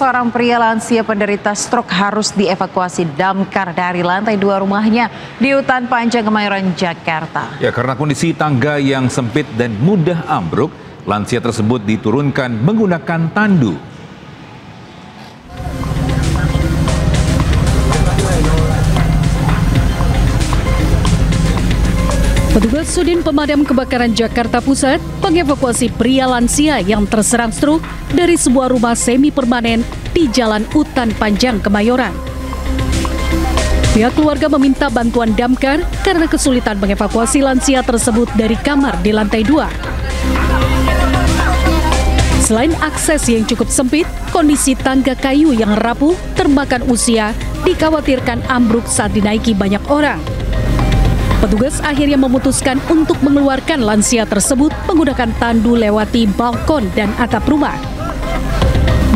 Seorang pria lansia penderita stroke harus dievakuasi damkar dari lantai 2 rumahnya di Utan Panjang, Kemayoran, Jakarta. Ya, karena kondisi tangga yang sempit dan mudah ambruk, lansia tersebut diturunkan menggunakan tandu. Petugas Sudin Pemadam Kebakaran Jakarta Pusat mengevakuasi pria lansia yang terserang stroke dari sebuah rumah semi permanen di Jalan Utan Panjang, Kemayoran. Pihak keluarga meminta bantuan damkar karena kesulitan mengevakuasi lansia tersebut dari kamar di lantai 2. Selain akses yang cukup sempit, kondisi tangga kayu yang rapuh termakan usia dikhawatirkan ambruk saat dinaiki banyak orang. Petugas akhirnya memutuskan untuk mengeluarkan lansia tersebut menggunakan tandu lewati balkon dan atap rumah.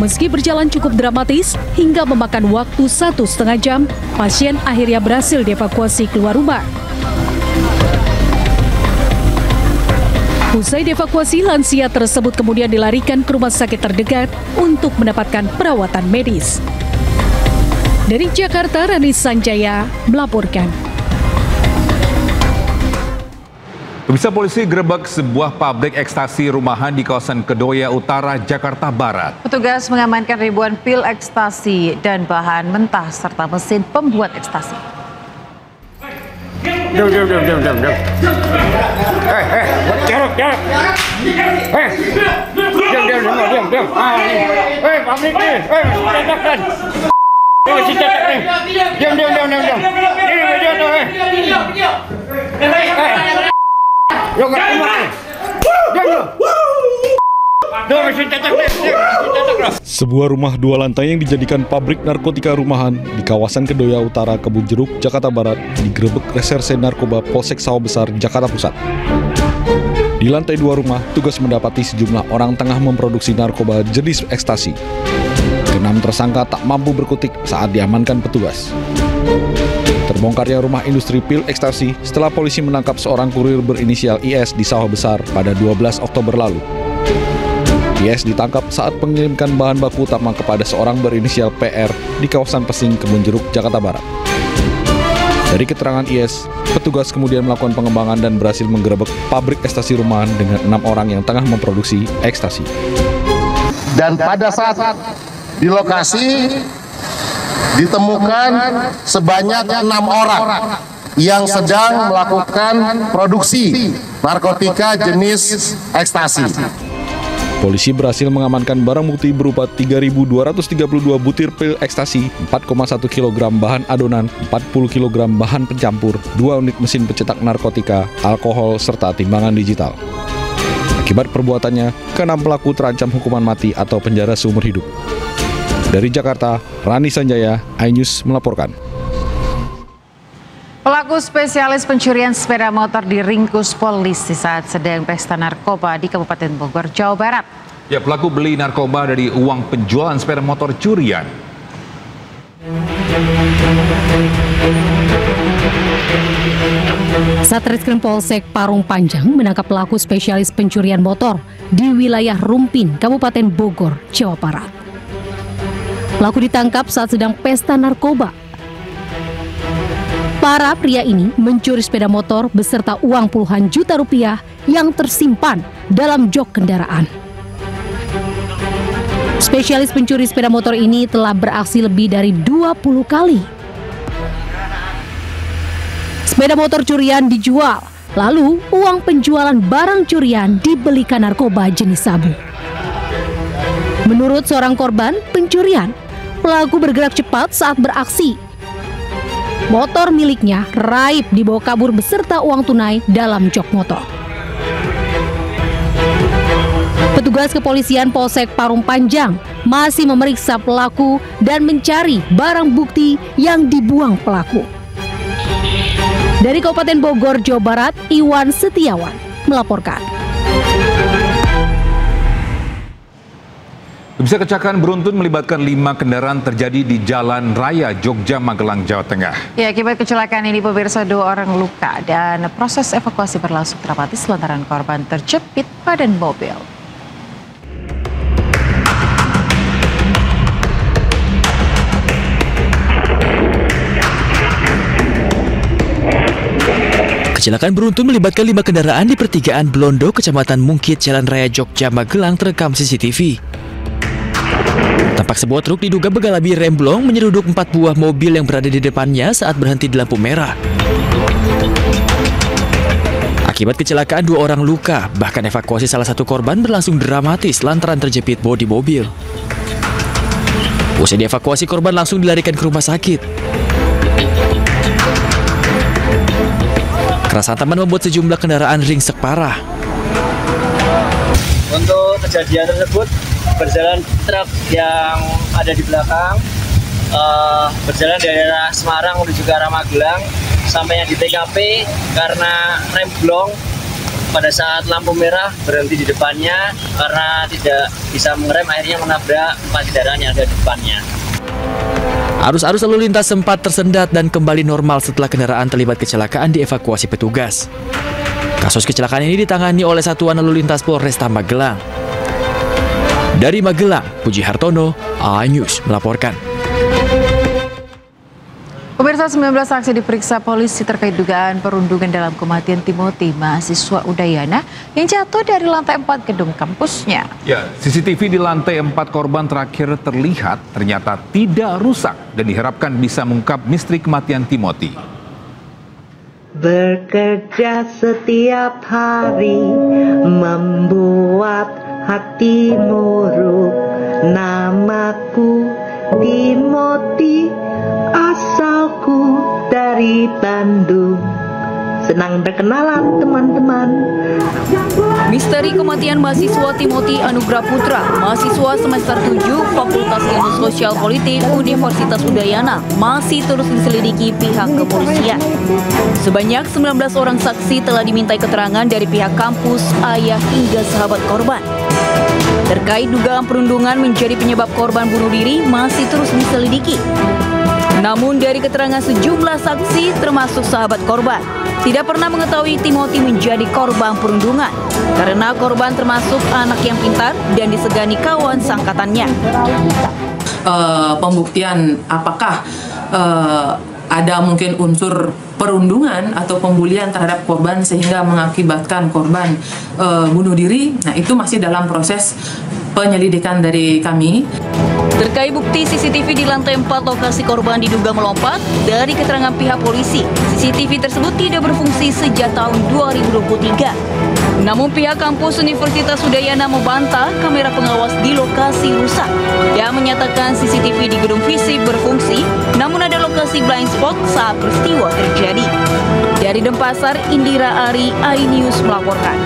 Meski berjalan cukup dramatis hingga memakan waktu 1,5 jam, pasien akhirnya berhasil dievakuasi keluar rumah. Usai dievakuasi, lansia tersebut kemudian dilarikan ke rumah sakit terdekat untuk mendapatkan perawatan medis. Dari Jakarta, Rani Sanjaya melaporkan. Pemirsa, polisi gerebek sebuah pabrik ekstasi rumahan di kawasan Kedoya Utara, Jakarta Barat. Petugas mengamankan ribuan pil ekstasi dan bahan mentah serta mesin pembuat ekstasi. Diam. Pabrik nih. Cetakan. Masih cetak nih. Diam. Sebuah rumah 2 lantai yang dijadikan pabrik narkotika rumahan di kawasan Kedoya Utara, Kebun Jeruk, Jakarta Barat digerebek Reserse Narkoba Polsek Sawah Besar, Jakarta Pusat. Di lantai 2 rumah, tugas mendapati sejumlah orang tengah memproduksi narkoba jenis ekstasi. 6 tersangka tak mampu berkutik saat diamankan petugas. Terbongkarnya rumah industri pil ekstasi setelah polisi menangkap seorang kurir berinisial IS di Sawah Besar pada 12 Oktober lalu. IS ditangkap saat mengirimkan bahan baku utama kepada seorang berinisial PR di kawasan Pesing, Kebun Jeruk, Jakarta Barat. Dari keterangan IS, petugas kemudian melakukan pengembangan dan berhasil menggerebek pabrik ekstasi rumahan dengan 6 orang yang tengah memproduksi ekstasi. Dan pada saat di lokasi ditemukan sebanyak 6 orang yang sedang melakukan produksi narkotika jenis ekstasi. Polisi berhasil mengamankan barang bukti berupa 3.232 butir pil ekstasi, 4,1 kg bahan adonan, 40 kg bahan pencampur, 2 unit mesin pencetak narkotika, alkohol, serta timbangan digital. Akibat perbuatannya, ke-6 pelaku terancam hukuman mati atau penjara seumur hidup. Dari Jakarta, Rani Sanjaya, iNews melaporkan. Pelaku spesialis pencurian sepeda motor diringkus polisi saat sedang pesta narkoba di Kabupaten Bogor, Jawa Barat. Ya, pelaku beli narkoba dari uang penjualan sepeda motor curian. Satreskrim Polsek Parung Panjang menangkap pelaku spesialis pencurian motor di wilayah Rumpin, Kabupaten Bogor, Jawa Barat. Pelaku ditangkap saat sedang pesta narkoba. Para pria ini mencuri sepeda motor beserta uang puluhan juta rupiah yang tersimpan dalam jok kendaraan. Spesialis pencuri sepeda motor ini telah beraksi lebih dari 20 kali. Sepeda motor curian dijual, lalu uang penjualan barang curian dibelikan narkoba jenis sabu. Menurut seorang korban pencurian, pelaku bergerak cepat saat beraksi. Motor miliknya raib dibawa kabur beserta uang tunai dalam jok motor. Petugas kepolisian Polsek Parung Panjang masih memeriksa pelaku dan mencari barang bukti yang dibuang pelaku. Dari Kabupaten Bogor, Jawa Barat, Iwan Setiawan melaporkan. Bisa kecelakaan beruntun melibatkan 5 kendaraan terjadi di Jalan Raya Jogja, Magelang, Jawa Tengah. Ya, akibat kecelakaan ini pemirsa 2 orang luka dan proses evakuasi berlangsung dramatis lantaran korban terjepit badan mobil. Kecelakaan beruntun melibatkan 5 kendaraan di pertigaan Blondo, Kecamatan Mungkit, Jalan Raya Jogja, Magelang terekam CCTV. Tampak sebuah truk diduga mengalami remblong menyeruduk 4 buah mobil yang berada di depannya saat berhenti di lampu merah. Akibat kecelakaan 2 orang luka, bahkan evakuasi salah satu korban berlangsung dramatis lantaran terjepit bodi mobil. Usai dievakuasi, korban langsung dilarikan ke rumah sakit. Kerasan teman membuat sejumlah kendaraan ringsek parah. Untuk kejadian tersebut, berjalan truk yang ada di belakang, berjalan dari arah Semarang menuju ke arah Magelang, sampainya di TKP karena remblong pada saat lampu merah berhenti di depannya karena tidak bisa mengerem, akhirnya menabrak 4 kendaraan yang ada di depannya. Arus lalu lintas sempat tersendat dan kembali normal setelah kendaraan terlibat kecelakaan dievakuasi petugas. Kasus kecelakaan ini ditangani oleh Satuan Lalu Lintas Polresta Magelang. Dari Magelang, Puji Hartono, iNews melaporkan. Pemirsa, 19 saksi diperiksa polisi terkait dugaan perundungan dalam kematian Timothy, mahasiswa Udayana yang jatuh dari lantai 4 gedung kampusnya. Ya, CCTV di lantai 4 korban terakhir terlihat ternyata tidak rusak dan diharapkan bisa mengungkap misteri kematian Timothy. Bekerja setiap hari membuat hati murung. Namaku Timothy, asalku dari Bandung. Senang berkenalan teman-teman. Misteri kematian mahasiswa Timothy Anugrah Putra, mahasiswa semester 7 Fakultas Ilmu Sosial Politik Universitas Udayana, masih terus diselidiki pihak kepolisian. Sebanyak 19 orang saksi telah dimintai keterangan dari pihak kampus, ayah hingga sahabat korban. Terkait dugaan perundungan menjadi penyebab korban bunuh diri masih terus diselidiki. Namun dari keterangan sejumlah saksi termasuk sahabat korban, tidak pernah mengetahui Timothy menjadi korban perundungan karena korban termasuk anak yang pintar dan disegani kawan sangkatannya. Pembuktian apakah ada mungkin unsur perundungan atau pembulian terhadap korban sehingga mengakibatkan korban bunuh diri, nah itu masih dalam proses penyelidikan dari kami. Terkait bukti CCTV di lantai 4 lokasi korban diduga melompat, dari keterangan pihak polisi, CCTV tersebut tidak berfungsi sejak tahun 2023. Namun pihak kampus Universitas Udayana membantah kamera pengawas di lokasi rusak dan menyatakan CCTV di gedung fisik berfungsi, namun ada lokasi blind spot saat peristiwa terjadi. Dari Denpasar, Indira Ari, iNews melaporkan.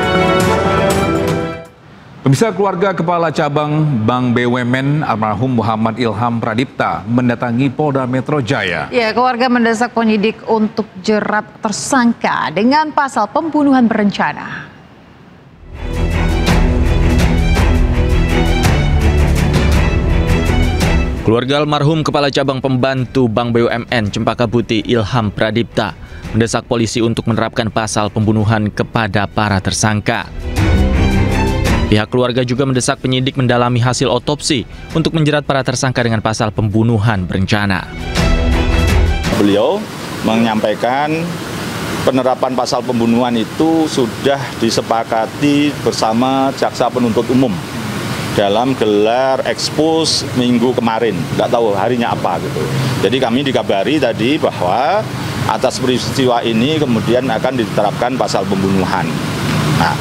Pemirsa, keluarga Kepala Cabang Bank BUMN almarhum Muhammad Ilham Pradipta mendatangi Polda Metro Jaya. Ya, keluarga mendesak penyidik untuk jerat tersangka dengan pasal pembunuhan berencana. Keluarga almarhum Kepala Cabang Pembantu Bank BUMN Cempaka Putih Ilham Pradipta mendesak polisi untuk menerapkan pasal pembunuhan kepada para tersangka. Pihak keluarga juga mendesak penyidik mendalami hasil otopsi untuk menjerat para tersangka dengan pasal pembunuhan berencana. Beliau menyampaikan penerapan pasal pembunuhan itu sudah disepakati bersama jaksa penuntut umum dalam gelar ekspos minggu kemarin, nggak tahu harinya apa gitu. Jadi kami dikabari tadi bahwa atas peristiwa ini kemudian akan diterapkan pasal pembunuhan. Nah,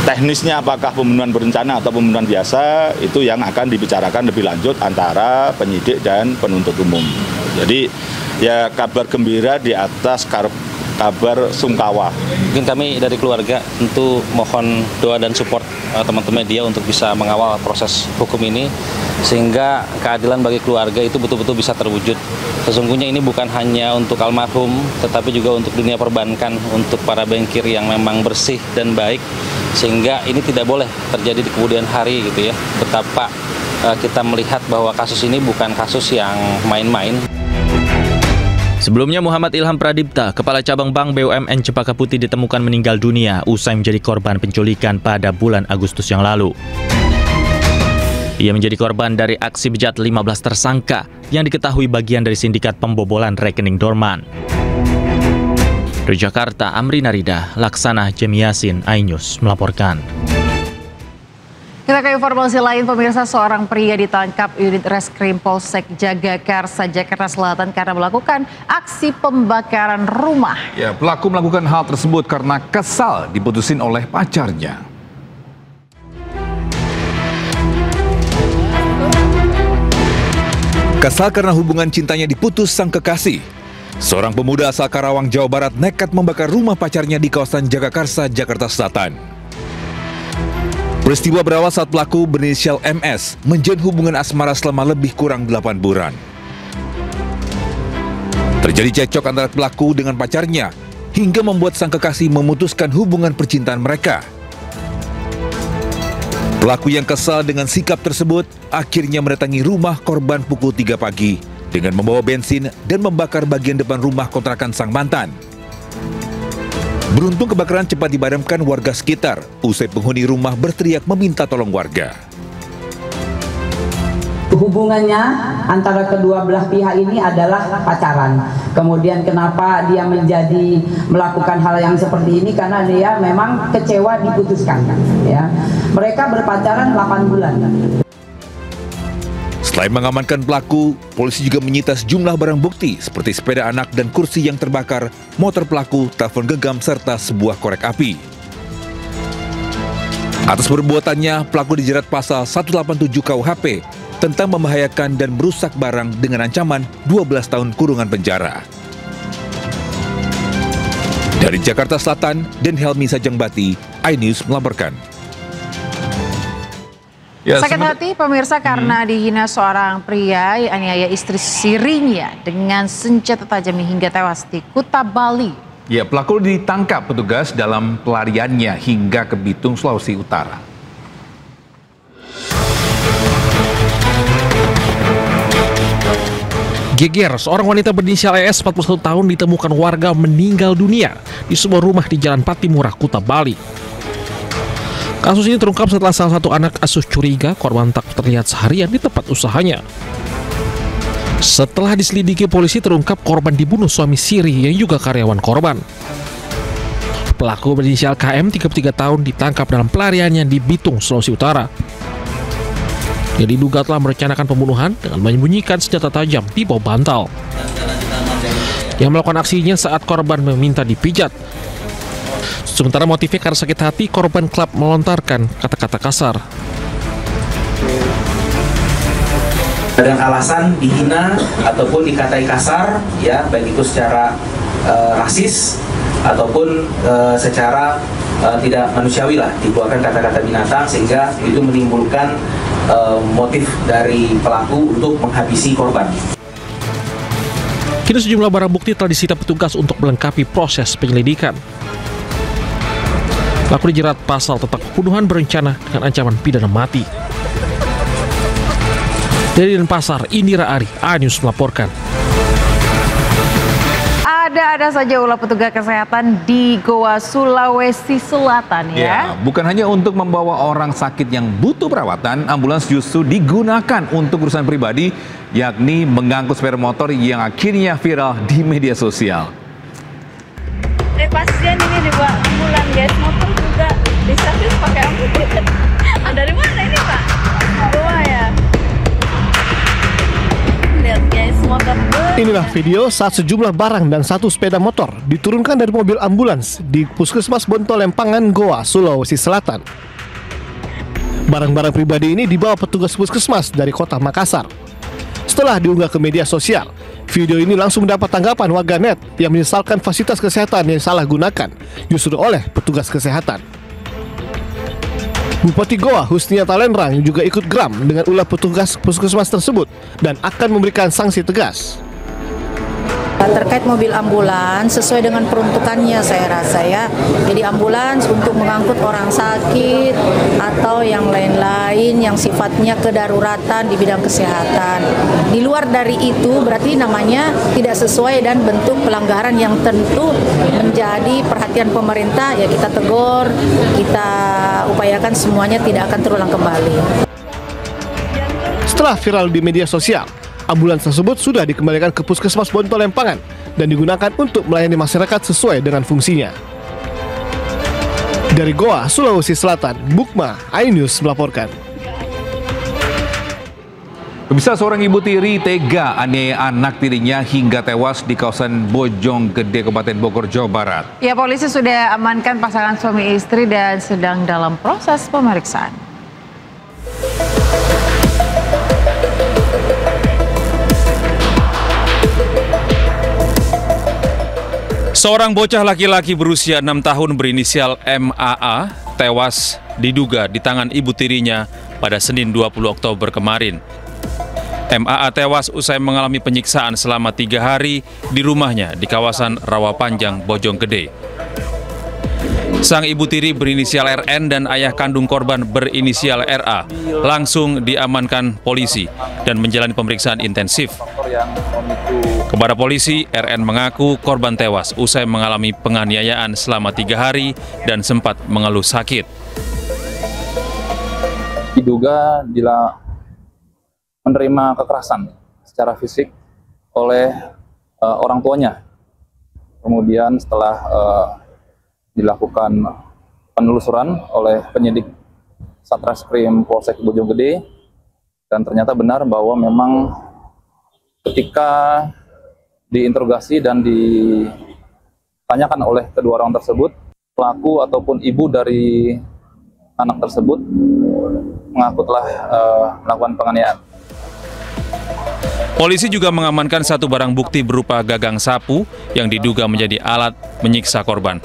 teknisnya apakah pembunuhan berencana atau pembunuhan biasa itu yang akan dibicarakan lebih lanjut antara penyidik dan penuntut umum. Jadi ya kabar gembira di atas kabar sungkawa. Mungkin kami dari keluarga tentu mohon doa dan support teman-teman media untuk bisa mengawal proses hukum ini sehingga keadilan bagi keluarga itu betul-betul bisa terwujud. Sesungguhnya ini bukan hanya untuk almarhum tetapi juga untuk dunia perbankan, untuk para bankir yang memang bersih dan baik, sehingga ini tidak boleh terjadi di kemudian hari gitu ya. Betapa kita melihat bahwa kasus ini bukan kasus yang main-main. Sebelumnya Muhammad Ilham Pradipta, Kepala Cabang Bank BUMN Cempaka Putih ditemukan meninggal dunia usai menjadi korban penculikan pada bulan Agustus yang lalu. Ia menjadi korban dari aksi bejat 15 tersangka yang diketahui bagian dari sindikat pembobolan rekening dorman. Dari Jakarta, Amri Narida, Laksana Jemiasin, iNews melaporkan. Kita ke informasi lain, pemirsa, seorang pria ditangkap unit reskrim Polsek Jagakarsa, Jakarta Selatan karena melakukan aksi pembakaran rumah. Ya, pelaku melakukan hal tersebut karena kesal diputusin oleh pacarnya. Kesal karena hubungan cintanya diputus sang kekasih. Seorang pemuda asal Karawang, Jawa Barat nekat membakar rumah pacarnya di kawasan Jagakarsa, Jakarta Selatan. Peristiwa berawal saat pelaku berinisial MS menjalin hubungan asmara selama lebih kurang 8 bulan. Terjadi cekcok antara pelaku dengan pacarnya hingga membuat sang kekasih memutuskan hubungan percintaan mereka. Pelaku yang kesal dengan sikap tersebut akhirnya mendatangi rumah korban pukul 3 pagi dengan membawa bensin dan membakar bagian depan rumah kontrakan sang mantan. Beruntung kebakaran cepat dipadamkan warga sekitar usai penghuni rumah berteriak meminta tolong warga. Hubungannya antara kedua belah pihak ini adalah pacaran. Kemudian kenapa dia melakukan hal yang seperti ini? Karena dia memang kecewa diputuskan. Ya, mereka berpacaran 8 bulan. Selain mengamankan pelaku, polisi juga menyita sejumlah barang bukti seperti sepeda anak dan kursi yang terbakar, motor pelaku, telepon genggam, serta sebuah korek api. Atas perbuatannya, pelaku dijerat pasal 187 KUHP tentang membahayakan dan merusak barang dengan ancaman 12 tahun kurungan penjara. Dari Jakarta Selatan, Den Helmi Sajangbati, iNews melaporkan. Ya, sakit hati pemirsa karena dihina seorang pria yang aniaya istri sirinya dengan senjata tajam hingga tewas di Kuta, Bali. Ya, pelaku ditangkap petugas dalam pelariannya hingga ke Bitung, Sulawesi Utara. Geger, seorang wanita berinisial ES 41 tahun ditemukan warga meninggal dunia di sebuah rumah di Jalan Patimura, Kuta, Bali. Kasus ini terungkap setelah salah satu anak asuh curiga korban tak terlihat seharian di tempat usahanya. Setelah diselidiki polisi, terungkap korban dibunuh suami siri yang juga karyawan korban. Pelaku berinisial KM 33 tahun ditangkap dalam pelariannya di Bitung, Sulawesi Utara. Dia diduga telah merencanakan pembunuhan dengan menyembunyikan senjata tajam di bawah bantal. Yang melakukan aksinya saat korban meminta dipijat. Sementara motifnya karena sakit hati, korban kerap melontarkan kata-kata kasar. Dengan alasan dihina ataupun dikatai kasar, ya baik itu secara rasis ataupun secara tidak manusiawi lah, dikeluarkan kata-kata binatang sehingga itu menimbulkan motif dari pelaku untuk menghabisi korban. Kini sejumlah barang bukti telah disita petugas untuk melengkapi proses penyelidikan. Pelaku dijerat pasal tentang pembunuhan berencana dengan ancaman pidana mati. Dari Denpasar, Indira Ari, iNews melaporkan. Ada saja ulah petugas kesehatan di Goa, Sulawesi Selatan ya. Bukan hanya untuk membawa orang sakit yang butuh perawatan, ambulans justru digunakan untuk urusan pribadi, yakni mengangkut sepeda motor yang akhirnya viral di media sosial. Pasien ini dibawa ambulan guys, motor juga diservis pakai ambulan. Dari mana ini Pak? Goa ya. Lihat guys, motor. Inilah video saat sejumlah barang dan satu sepeda motor diturunkan dari mobil ambulans di Puskesmas Bontolempangan, Goa, Sulawesi Selatan. Barang-barang pribadi ini dibawa petugas puskesmas dari kota Makassar. Setelah diunggah ke media sosial, video ini langsung mendapat tanggapan warganet yang menyesalkan fasilitas kesehatan yang salah gunakan justru oleh petugas kesehatan. Bupati Goa, Husnia Talenrang, juga ikut geram dengan ulah petugas puskesmas tersebut dan akan memberikan sanksi tegas. Terkait mobil ambulans sesuai dengan peruntukannya saya rasa ya. Jadi ambulans untuk mengangkut orang sakit atau yang lain-lain yang sifatnya kedaruratan di bidang kesehatan. Di luar dari itu berarti namanya tidak sesuai dan bentuk pelanggaran yang tentu menjadi perhatian pemerintah, ya kita tegur, kita upayakan semuanya tidak akan terulang kembali. Setelah viral di media sosial, ambulans tersebut sudah dikembalikan ke Puskesmas Bontolempangan dan digunakan untuk melayani masyarakat sesuai dengan fungsinya. Dari Goa, Sulawesi Selatan, Bukma, iNews melaporkan. Pemirsa, seorang ibu tiri tega aniaya anak tirinya hingga tewas di kawasan Bojonggede, Kabupaten Bogor, Jawa Barat. Ya, polisi sudah amankan pasangan suami istri dan sedang dalam proses pemeriksaan. Seorang bocah laki-laki berusia 6 tahun berinisial MAA tewas diduga di tangan ibu tirinya pada Senin 20 Oktober kemarin. MAA tewas usai mengalami penyiksaan selama 3 hari di rumahnya di kawasan Rawapanjang, Bojonggede. Sang ibu tiri berinisial RN dan ayah kandung korban berinisial RA langsung diamankan polisi dan menjalani pemeriksaan intensif. Kepada polisi, RN mengaku korban tewas usai mengalami penganiayaan selama 3 hari dan sempat mengeluh sakit. Diduga menerima kekerasan secara fisik oleh orang tuanya. Kemudian setelah dilakukan penelusuran oleh penyidik Satreskrim Polsek Bojonggede, dan ternyata benar bahwa memang ketika diinterogasi dan ditanyakan oleh kedua orang tersebut, pelaku ataupun ibu dari anak tersebut mengaku telah melakukan penganiayaan. Polisi juga mengamankan satu barang bukti berupa gagang sapu yang diduga menjadi alat menyiksa korban.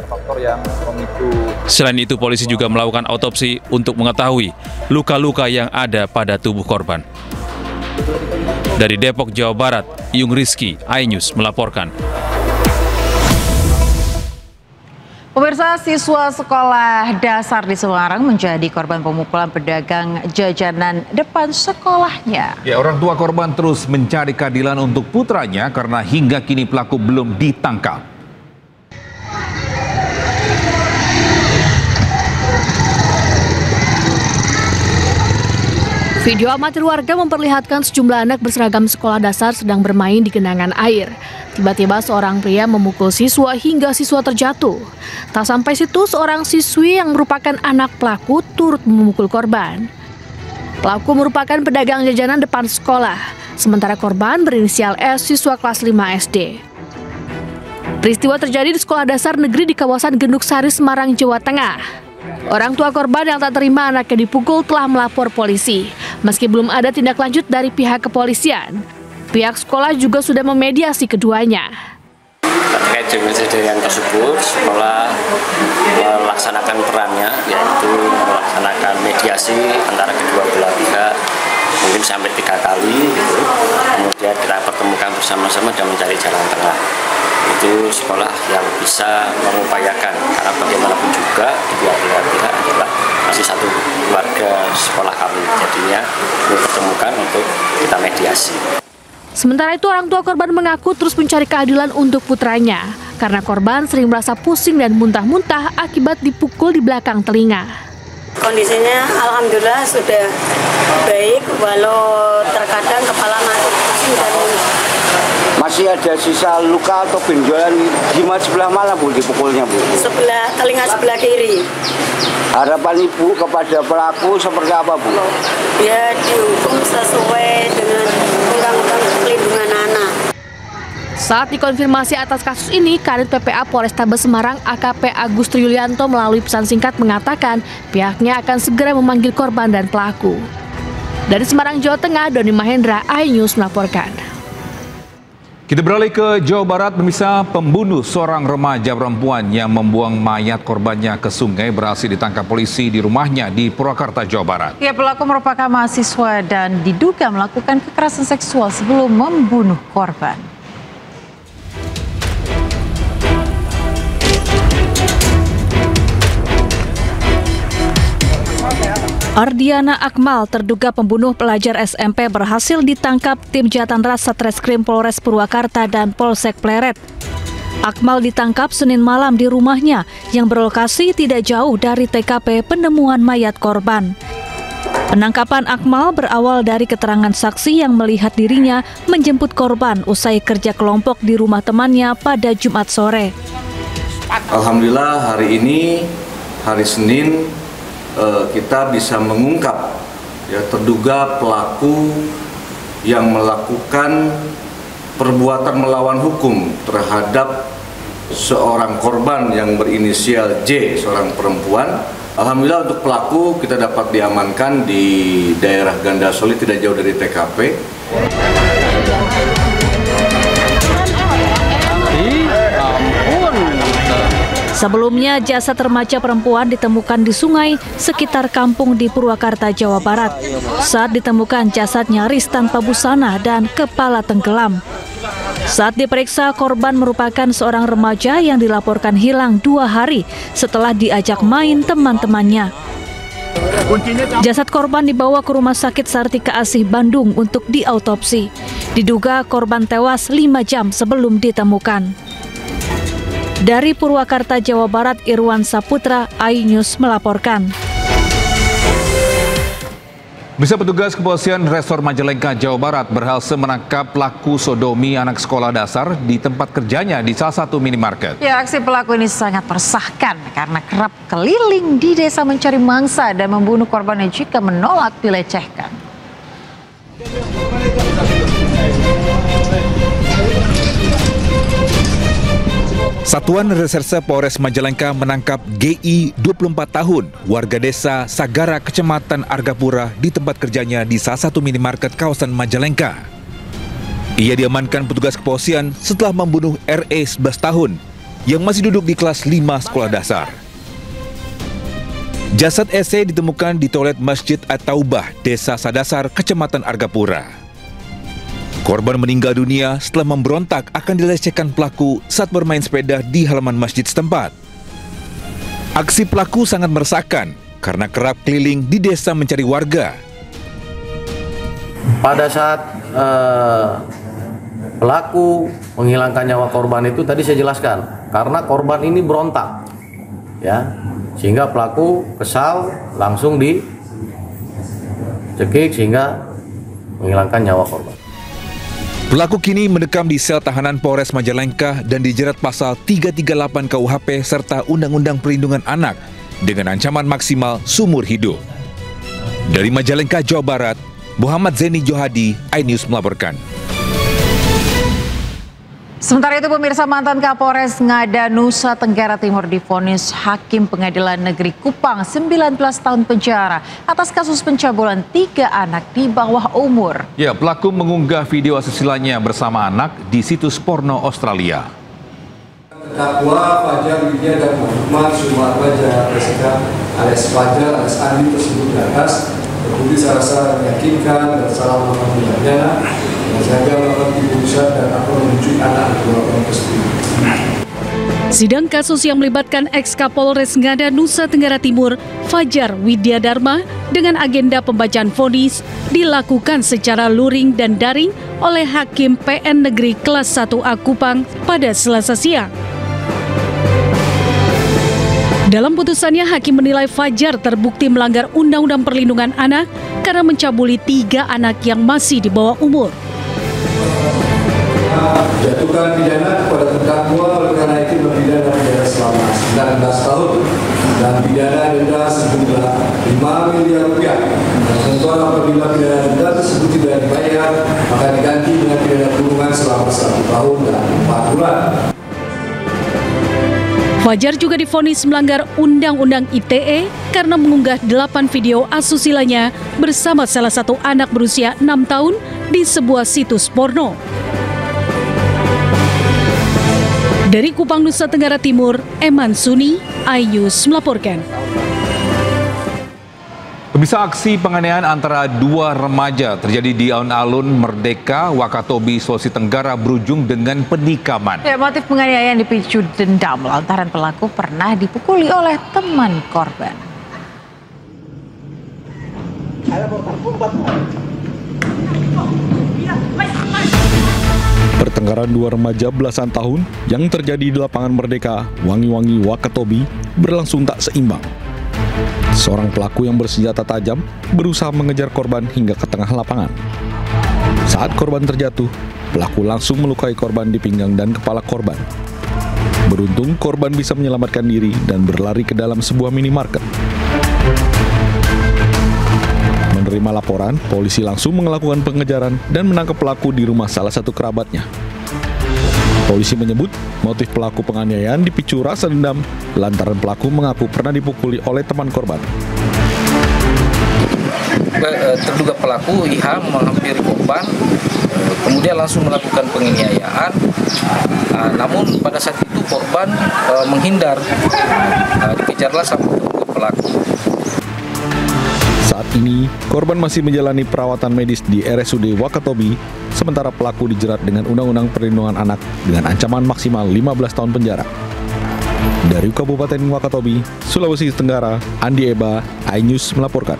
Selain itu, polisi juga melakukan autopsi untuk mengetahui luka-luka yang ada pada tubuh korban. Dari Depok, Jawa Barat, Yung Rizky, iNews melaporkan. Pemirsa, siswa sekolah dasar di Semarang menjadi korban pemukulan pedagang jajanan depan sekolahnya. Ya, orang tua korban terus mencari keadilan untuk putranya karena hingga kini pelaku belum ditangkap. Video amatir warga memperlihatkan sejumlah anak berseragam sekolah dasar sedang bermain di genangan air. Tiba-tiba seorang pria memukul siswa hingga siswa terjatuh. Tak sampai situ, seorang siswi yang merupakan anak pelaku turut memukul korban. Pelaku merupakan pedagang jajanan depan sekolah, sementara korban berinisial S, siswa kelas 5 SD. Peristiwa terjadi di sekolah dasar negeri di kawasan Genduk Sari, Semarang, Jawa Tengah. Orang tua korban yang tak terima anaknya dipukul telah melapor polisi. Meski belum ada tindak lanjut dari pihak kepolisian, pihak sekolah juga sudah memediasi keduanya. Terkait dengan kejadian tersebut, sekolah melaksanakan perannya, yaitu melaksanakan mediasi antara kedua belah pihak, mungkin sampai 3 kali. Kemudian kita pertemukan bersama-sama dan mencari jalan tengah. Itu sekolah yang bisa mengupayakan, karena bagaimanapun juga kedua belah pihak adalah masih satu keluarga sekolah kami. Jadinya dipertemukan untuk kita mediasi. Sementara itu, orang tua korban mengaku terus mencari keadilan untuk putranya karena korban sering merasa pusing dan muntah-muntah akibat dipukul di belakang telinga. Kondisinya alhamdulillah sudah baik, walau terkadang kepala masih pusing dan masih ada sisa luka atau benjolan di sebelah mana Bu dipukulnya Bu? Sebelah telinga sebelah kiri. Harapan Ibu kepada pelaku seperti apa Bu? Ya dihukum sesuai dengan Undang-Undang Perlindungan Anak. Saat dikonfirmasi atas kasus ini, Kanit PPA Polrestabes Semarang AKP Agus Triyulianto melalui pesan singkat mengatakan pihaknya akan segera memanggil korban dan pelaku. Dari Semarang, Jawa Tengah, Doni Mahendra, iNews melaporkan. Kita beralih ke Jawa Barat, pemirsa. Pembunuh seorang remaja perempuan yang membuang mayat korbannya ke sungai berhasil ditangkap polisi di rumahnya di Purwakarta, Jawa Barat. Ya, pelaku merupakan mahasiswa dan diduga melakukan kekerasan seksual sebelum membunuh korban. Ardiana Akmal, terduga pembunuh pelajar SMP, berhasil ditangkap tim Jatan Ras Satreskrim Polres Purwakarta dan Polsek Pleret. Akmal ditangkap Senin malam di rumahnya yang berlokasi tidak jauh dari TKP penemuan mayat korban. Penangkapan Akmal berawal dari keterangan saksi yang melihat dirinya menjemput korban usai kerja kelompok di rumah temannya pada Jumat sore. Alhamdulillah hari ini, hari Senin, kita bisa mengungkap ya, terduga pelaku yang melakukan perbuatan melawan hukum terhadap seorang korban yang berinisial J, seorang perempuan. Alhamdulillah untuk pelaku kita dapat diamankan di daerah Gandasoli tidak jauh dari TKP. Sebelumnya, jasad remaja perempuan ditemukan di sungai sekitar kampung di Purwakarta, Jawa Barat. Saat ditemukan, jasad nyaris tanpa busana dan kepala tenggelam. Saat diperiksa, korban merupakan seorang remaja yang dilaporkan hilang 2 hari setelah diajak main teman-temannya. Jasad korban dibawa ke Rumah Sakit Sartika Asih Bandung untuk diautopsi. Diduga korban tewas 5 jam sebelum ditemukan. Dari Purwakarta, Jawa Barat, Irwan Saputra, iNews melaporkan. Bisa petugas kepolisian Resor Majalengka, Jawa Barat berhasil menangkap pelaku sodomi anak sekolah dasar di tempat kerjanya di salah satu minimarket. Ya, aksi pelaku ini sangat meresahkan karena kerap keliling di desa mencari mangsa dan membunuh korbannya jika menolak dilecehkan. Satuan Reserse Polres Majalengka menangkap GI 24 tahun, warga desa Sagara, Kecamatan Argapura di tempat kerjanya di salah satu minimarket kawasan Majalengka. Ia diamankan petugas kepolisian setelah membunuh RE 11 tahun yang masih duduk di kelas 5 sekolah dasar. Jasad SE ditemukan di toilet Masjid At-Taubah, Desa Sadasar, Kecamatan Argapura. Korban meninggal dunia setelah memberontak akan dilecehkan pelaku saat bermain sepeda di halaman masjid setempat. Aksi pelaku sangat meresahkan karena kerap keliling di desa mencari warga. Pada saat pelaku menghilangkan nyawa korban itu tadi saya jelaskan, karena korban ini berontak, ya, sehingga pelaku kesal langsung dicekik sehingga menghilangkan nyawa korban. Pelaku kini mendekam di sel tahanan Polres Majalengka dan dijerat pasal 338 KUHP serta Undang-Undang Perlindungan Anak dengan ancaman maksimal seumur hidup. Dari Majalengka, Jawa Barat, Muhammad Zeni Johadi, iNews melaporkan. Sementara itu, pemirsa, mantan Kapolres Ngada, Nusa Tenggara Timur divonis Hakim Pengadilan Negeri Kupang 19 tahun penjara atas kasus pencabulan 3 anak di bawah umur. Ya, pelaku mengunggah video asusilanya bersama anak di situs porno Australia. Terdakwa Fajar Widya dan Muhammad Sumarwa Jaya Presida alias Fajar alias Andi tersebut di atas terbukti secara meyakinkan dan salah melakukan tindak pidana menjaga melakukan tibusan dan atau menunjuk anak kedua orang tersebut. Sidang kasus yang melibatkan ex-Kapolres Ngada, Nusa Tenggara Timur, Fajar Widya Dharma, dengan agenda pembacaan vonis dilakukan secara luring dan daring oleh Hakim PN Negeri Kelas 1A Kupang pada Selasa siang. Dalam putusannya, Hakim menilai Fajar terbukti melanggar Undang-Undang Perlindungan Anak karena mencabuli 3 anak yang masih di bawah umur. Jatuhkan pidana kepada terdakwa oleh karena itu berpidana penjara selama 19 tahun dan pidana denda sejumlah 5 miliar rupiah. Dan tentuan apabila pidana denda tersebut tidak dibayar, maka diganti dengan pidana kurungan selama 1 tahun dan 4 bulan. Fajar juga divonis melanggar Undang-Undang ITE karena mengunggah 8 video asusilanya bersama salah satu anak berusia 6 tahun di sebuah situs porno. Dari Kupang, Nusa Tenggara Timur, Eman Suni, iNews melaporkan. Pemirsa, aksi penganiayaan antara 2 remaja terjadi di alun-alun Merdeka, Wakatobi, Sulawesi Tenggara berujung dengan penikaman. Ya, motif penganiayaan dipicu dendam lantaran pelaku pernah dipukuli oleh teman korban. Pertengkaran 2 remaja belasan tahun yang terjadi di lapangan Merdeka, Wangi-Wangi, Wakatobi berlangsung tak seimbang. Seorang pelaku yang bersenjata tajam berusaha mengejar korban hingga ke tengah lapangan. Saat korban terjatuh, pelaku langsung melukai korban di pinggang dan kepala korban. Beruntung korban bisa menyelamatkan diri dan berlari ke dalam sebuah minimarket. Menerima laporan, polisi langsung melakukan pengejaran dan menangkap pelaku di rumah salah satu kerabatnya. Polisi menyebut motif pelaku penganiayaan dipicu rasa dendam lantaran pelaku mengaku pernah dipukuli oleh teman korban. Terduga pelaku IH menghampiri korban, kemudian langsung melakukan penganiayaan. Namun pada saat itu korban menghindar, dikejarlah sama pelaku. Saat ini, korban masih menjalani perawatan medis di RSUD Wakatobi, sementara pelaku dijerat dengan Undang-Undang Perlindungan Anak dengan ancaman maksimal 15 tahun penjara. Dari Kabupaten Wakatobi, Sulawesi Tenggara, Andi Eba, iNews melaporkan.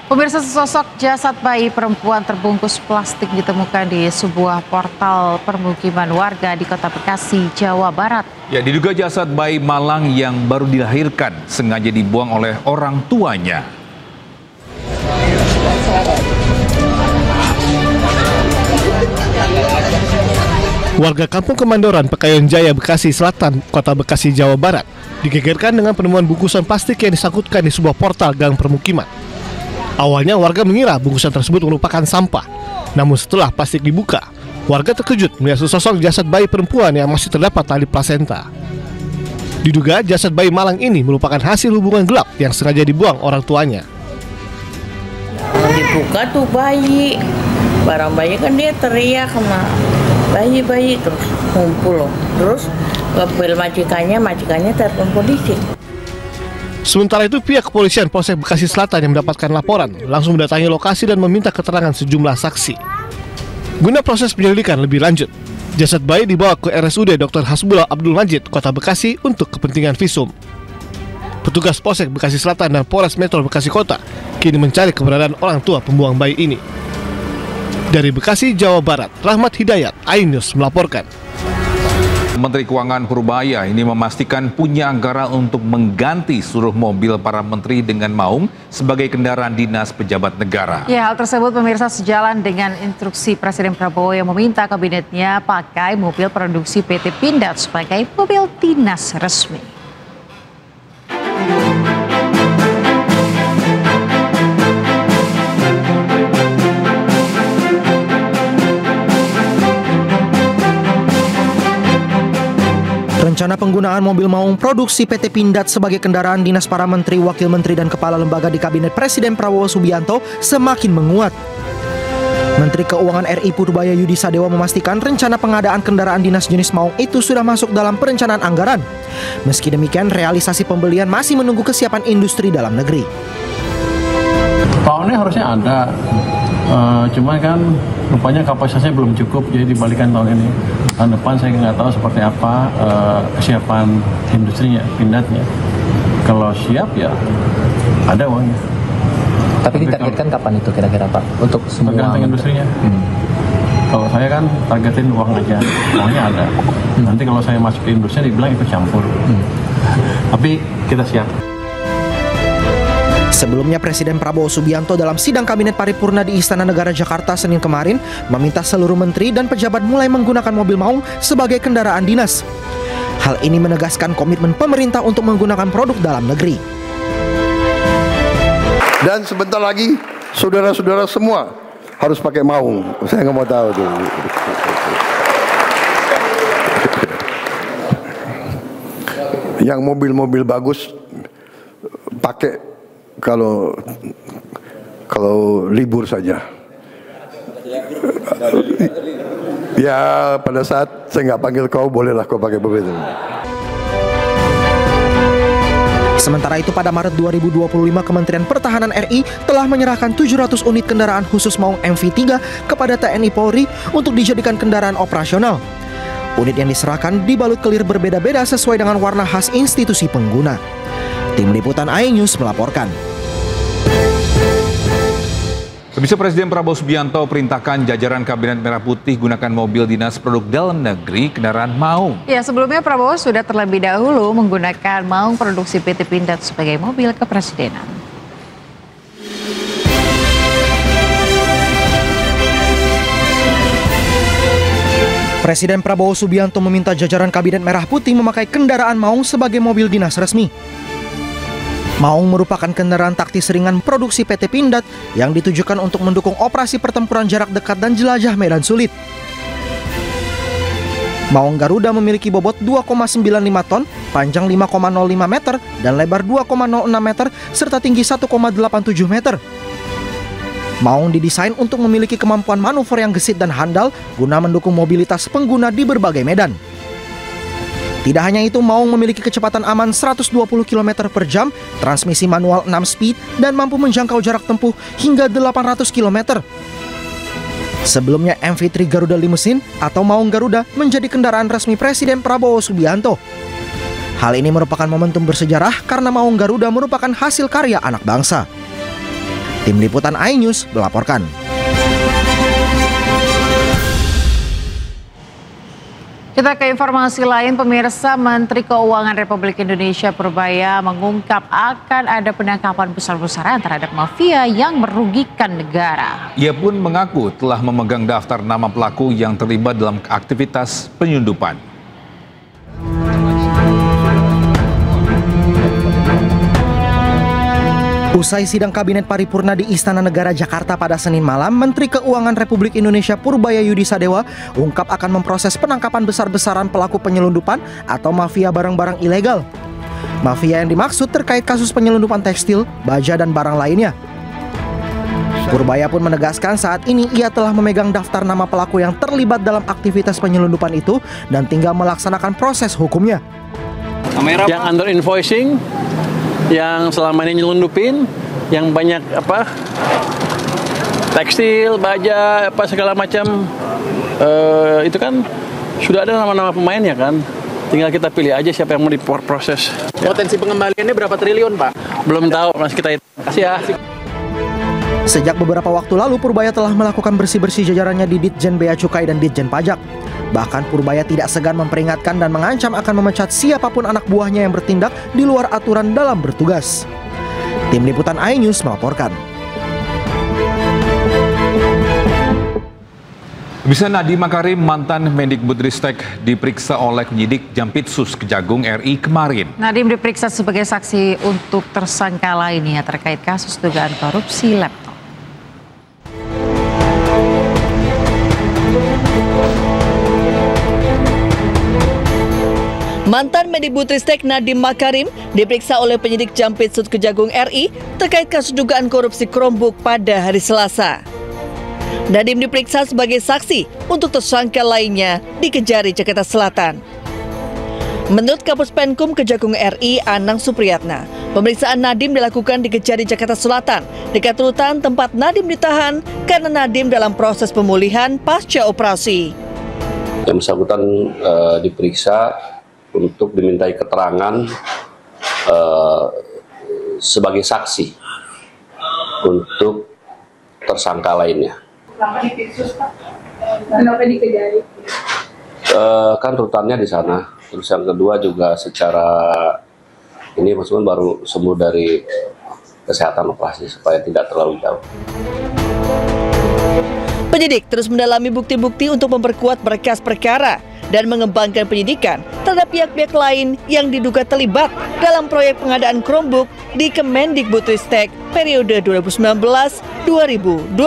Pemirsa, sesosok jasad bayi perempuan terbungkus plastik ditemukan di sebuah portal permukiman warga di Kota Bekasi, Jawa Barat. Ya, diduga jasad bayi malang yang baru dilahirkan sengaja dibuang oleh orang tuanya. Warga Kampung Kemandoran, Pekayon Jaya, Bekasi Selatan, Kota Bekasi, Jawa Barat, digegerkan dengan penemuan bungkusan plastik yang disangkutkan di sebuah portal gang permukiman. Awalnya warga mengira bungkusan tersebut merupakan sampah. Namun setelah plastik dibuka, warga terkejut melihat sesosok jasad bayi perempuan yang masih terdapat tali plasenta. Diduga jasad bayi malang ini merupakan hasil hubungan gelap yang sengaja dibuang orang tuanya. Dibuka tuh bayi, barang bayi kan dia teriak sama bayi-bayi terus ngumpul loh. Terus ngebel majikannya telepon polisi. Sementara itu pihak kepolisian Polsek Bekasi Selatan yang mendapatkan laporan langsung mendatangi lokasi dan meminta keterangan sejumlah saksi. Guna proses penyelidikan lebih lanjut, jasad bayi dibawa ke RSUD Dr. Hasbullah Abdul Majid, Kota Bekasi untuk kepentingan visum. Petugas Polsek Bekasi Selatan dan Polres Metro Bekasi Kota kini mencari keberadaan orang tua pembuang bayi ini. Dari Bekasi, Jawa Barat, Rahmat Hidayat, iNews melaporkan. Menteri Keuangan Purbaya ini memastikan punya anggaran untuk mengganti seluruh mobil para menteri dengan maung sebagai kendaraan dinas pejabat negara. Ya, hal tersebut pemirsa sejalan dengan instruksi Presiden Prabowo yang meminta kabinetnya pakai mobil produksi PT Pindad sebagai mobil dinas resmi. Rencana penggunaan mobil maung produksi PT Pindad sebagai kendaraan dinas para menteri, wakil menteri, dan kepala lembaga di Kabinet Presiden Prabowo Subianto semakin menguat. Menteri Keuangan RI Purbaya Yudi Sadewa memastikan rencana pengadaan kendaraan dinas jenis maung itu sudah masuk dalam perencanaan anggaran. Meski demikian, realisasi pembelian masih menunggu kesiapan industri dalam negeri. Tahunnya harusnya ada, cuma kan rupanya kapasitasnya belum cukup, jadi dibalikan tahun ini. Tahun depan saya nggak tahu seperti apa kesiapan industrinya, Pindadnya. Kalau siap ya ada uangnya. Tapi ditargetkan kapan itu kira-kira Pak? Untuk semua tergantung industrinya. Kalau saya kan targetin uang aja, uangnya ada. Nanti kalau saya masuk ke industri dibilang itu campur. Tapi kita siap. Sebelumnya Presiden Prabowo Subianto dalam sidang Kabinet Paripurna di Istana Negara Jakarta Senin kemarin meminta seluruh menteri dan pejabat mulai menggunakan mobil maung sebagai kendaraan dinas. Hal ini menegaskan komitmen pemerintah untuk menggunakan produk dalam negeri. Dan sebentar lagi saudara-saudara semua harus pakai maung. Saya nggak mau tahu tuh. Yang mobil-mobil bagus pakai kalau libur saja. Ya pada saat saya nggak panggil kau, bolehlah kau pakai mobil. Sementara itu pada Maret 2025 Kementerian Pertahanan RI telah menyerahkan 700 unit kendaraan khusus maung MV3 kepada TNI Polri untuk dijadikan kendaraan operasional. Unit yang diserahkan dibalut kelir berbeda-beda sesuai dengan warna khas institusi pengguna. Tim Liputan iNews melaporkan. Pemirsa, Presiden Prabowo Subianto perintahkan jajaran Kabinet Merah Putih gunakan mobil dinas produk dalam negeri kendaraan Maung. Ya, sebelumnya Prabowo sudah terlebih dahulu menggunakan Maung produksi PT Pindad sebagai mobil kepresidenan. Presiden Prabowo Subianto meminta jajaran Kabinet Merah Putih memakai kendaraan Maung sebagai mobil dinas resmi. Maung merupakan kendaraan taktis ringan produksi PT Pindad yang ditujukan untuk mendukung operasi pertempuran jarak dekat dan jelajah medan sulit. Maung Garuda memiliki bobot 2,95 ton, panjang 5,05 meter, dan lebar 2,06 meter, serta tinggi 1,87 meter. Maung didesain untuk memiliki kemampuan manuver yang gesit dan handal guna mendukung mobilitas pengguna di berbagai medan. Tidak hanya itu, Maung memiliki kecepatan aman 120 km per jam, transmisi manual 6 speed, dan mampu menjangkau jarak tempuh hingga 800 km. Sebelumnya MV3 Garuda Limousine atau Maung Garuda menjadi kendaraan resmi Presiden Prabowo Subianto. Hal ini merupakan momentum bersejarah karena Maung Garuda merupakan hasil karya anak bangsa. Tim Liputan iNews melaporkan. Kita ke informasi lain, pemirsa. Menteri Keuangan Republik Indonesia Purbaya mengungkap akan ada penangkapan besar-besaran terhadap mafia yang merugikan negara. Ia pun mengaku telah memegang daftar nama pelaku yang terlibat dalam aktivitas penyelundupan. Usai sidang Kabinet Paripurna di Istana Negara Jakarta pada Senin malam, Menteri Keuangan Republik Indonesia Purbaya Yudi Sadewa ungkap akan memproses penangkapan besar-besaran pelaku penyelundupan atau mafia barang-barang ilegal. Mafia yang dimaksud terkait kasus penyelundupan tekstil, baja, dan barang lainnya. Purbaya pun menegaskan saat ini ia telah memegang daftar nama pelaku yang terlibat dalam aktivitas penyelundupan itu dan tinggal melaksanakan proses hukumnya. Yang under invoicing, yang selama ini nyelundupin, yang banyak tekstil, baja, segala macam, itu kan sudah ada nama-nama pemainnya kan. Tinggal kita pilih aja siapa yang mau diproses. Potensi pengembaliannya berapa triliun, Pak? Belum tahu, masih kita hitung. Kasih ya. Sejak beberapa waktu lalu, Purbaya telah melakukan bersih-bersih jajarannya di Ditjen Bea Cukai dan Ditjen Pajak. Bahkan Purbaya tidak segan memperingatkan dan mengancam akan memecat siapapun anak buahnya yang bertindak di luar aturan dalam bertugas. Tim Liputan iNews melaporkan. Bisa Nadiem Makarim, mantan Mendikbudristek, diperiksa oleh penyidik Jampitsus Kejagung RI kemarin. Nadiem diperiksa sebagai saksi untuk tersangka lainnya terkait kasus dugaan korupsi laptop. Mantan Mendikbudristek Nadiem Makarim diperiksa oleh penyidik Jampitsus Kejagung RI terkait kasus dugaan korupsi Chromebook pada hari Selasa. Nadiem diperiksa sebagai saksi untuk tersangka lainnya di Kejari, Jakarta Selatan. Menurut Kapus Penkum Kejagung RI Anang Supriyatna, pemeriksaan Nadiem dilakukan di Kejari, Jakarta Selatan, dekat rutan tempat Nadiem ditahan karena Nadiem dalam proses pemulihan pasca operasi. Yang bersangkutan diperiksa untuk dimintai keterangan sebagai saksi untuk tersangka lainnya. Kenapa di Pitsus, Pak? Kenapa di Kejari? Kan rutannya di sana. Terus yang kedua juga secara ini maksudnya baru sembuh dari kesehatan operasi supaya tidak terlalu jauh. Penyidik terus mendalami bukti-bukti untuk memperkuat berkas perkara dan mengembangkan penyidikan terhadap pihak-pihak lain yang diduga terlibat dalam proyek pengadaan Chromebook di Kemendikbudristek periode 2019-2022.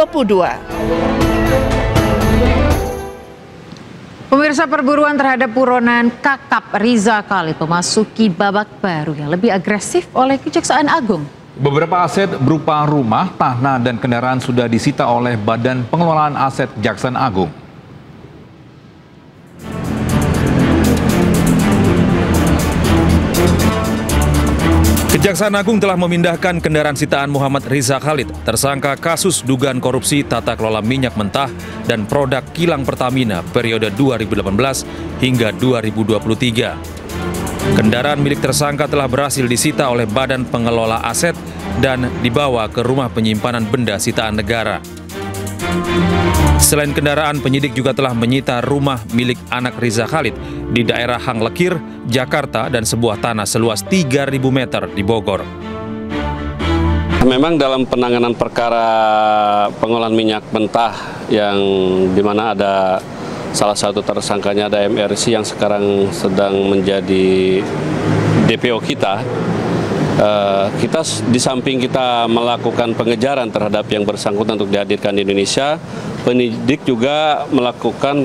Pemirsa, perburuan terhadap buronan Kakap Riza Khalid memasuki babak baru yang lebih agresif oleh Kejaksaan Agung. Beberapa aset berupa rumah, tanah, dan kendaraan sudah disita oleh Badan Pengelolaan Aset Kejaksaan Agung. Kejaksaan Agung telah memindahkan kendaraan sitaan Muhammad Riza Khalid, tersangka kasus dugaan korupsi tata kelola minyak mentah dan produk kilang Pertamina periode 2018 hingga 2023. Kendaraan milik tersangka telah berhasil disita oleh Badan Pengelola Aset dan dibawa ke rumah penyimpanan benda sitaan negara. Selain kendaraan, penyidik juga telah menyita rumah milik anak Riza Khalid di daerah Hang Lekir, Jakarta, dan sebuah tanah seluas 3.000 meter di Bogor. Memang dalam penanganan perkara pengolahan minyak mentah yang dimana ada salah satu tersangkanya ada MRC yang sekarang sedang menjadi DPO kita, kita di samping kita melakukan pengejaran terhadap yang bersangkutan untuk dihadirkan di Indonesia, penyidik juga melakukan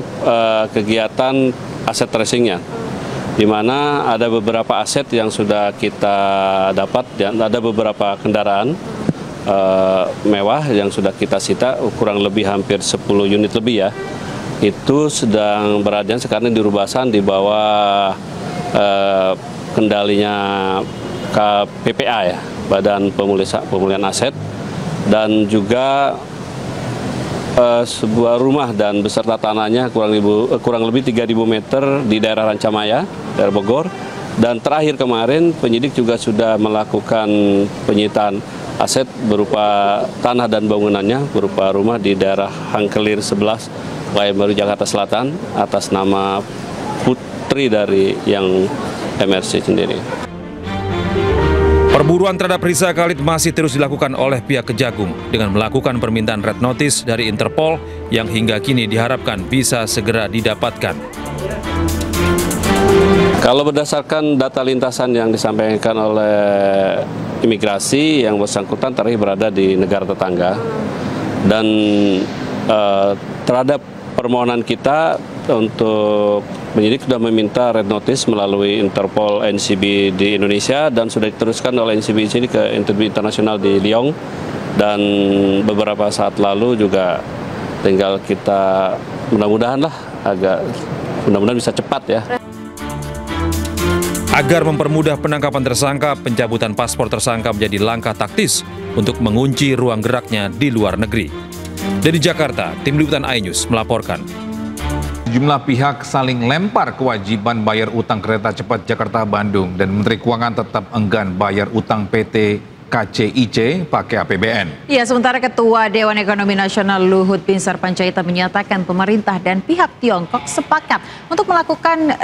kegiatan aset tracingnya, di mana ada beberapa aset yang sudah kita dapat dan ada beberapa kendaraan mewah yang sudah kita sita, kurang lebih hampir 10 unit lebih ya. Itu sedang berada sekarang di Rubasan di bawah kendalinya KPPA ya, Badan Pemulihan Aset, dan juga sebuah rumah dan beserta tanahnya kurang lebih 3.000 meter di daerah Rancamaya, daerah Bogor. Dan terakhir kemarin penyidik juga sudah melakukan penyitaan aset berupa tanah dan bangunannya berupa rumah di daerah Hangkelir 11, Wayan Baru, Jakarta Selatan atas nama putri dari yang MRC sendiri. Perburuan terhadap Riza Khalid masih terus dilakukan oleh pihak Kejagung dengan melakukan permintaan red notice dari Interpol yang hingga kini diharapkan bisa segera didapatkan. Kalau berdasarkan data lintasan yang disampaikan oleh imigrasi, yang bersangkutan terakhir berada di negara tetangga, dan terhadap permohonan kita untuk penyidik sudah meminta red notice melalui Interpol NCB di Indonesia dan sudah diteruskan oleh NCB ini ke NCB internasional di Lyon, dan beberapa saat lalu juga tinggal kita mudah-mudahan bisa cepat ya. Agar mempermudah penangkapan tersangka, pencabutan paspor tersangka menjadi langkah taktis untuk mengunci ruang geraknya di luar negeri. Dari Jakarta, Tim Liputan iNews melaporkan. Sejumlah pihak saling lempar kewajiban bayar utang kereta cepat Jakarta-Bandung dan Menteri Keuangan tetap enggan bayar utang PT KCIC pakai APBN. Ya, sementara Ketua Dewan Ekonomi Nasional Luhut Binsar Panjaitan menyatakan pemerintah dan pihak Tiongkok sepakat untuk melakukan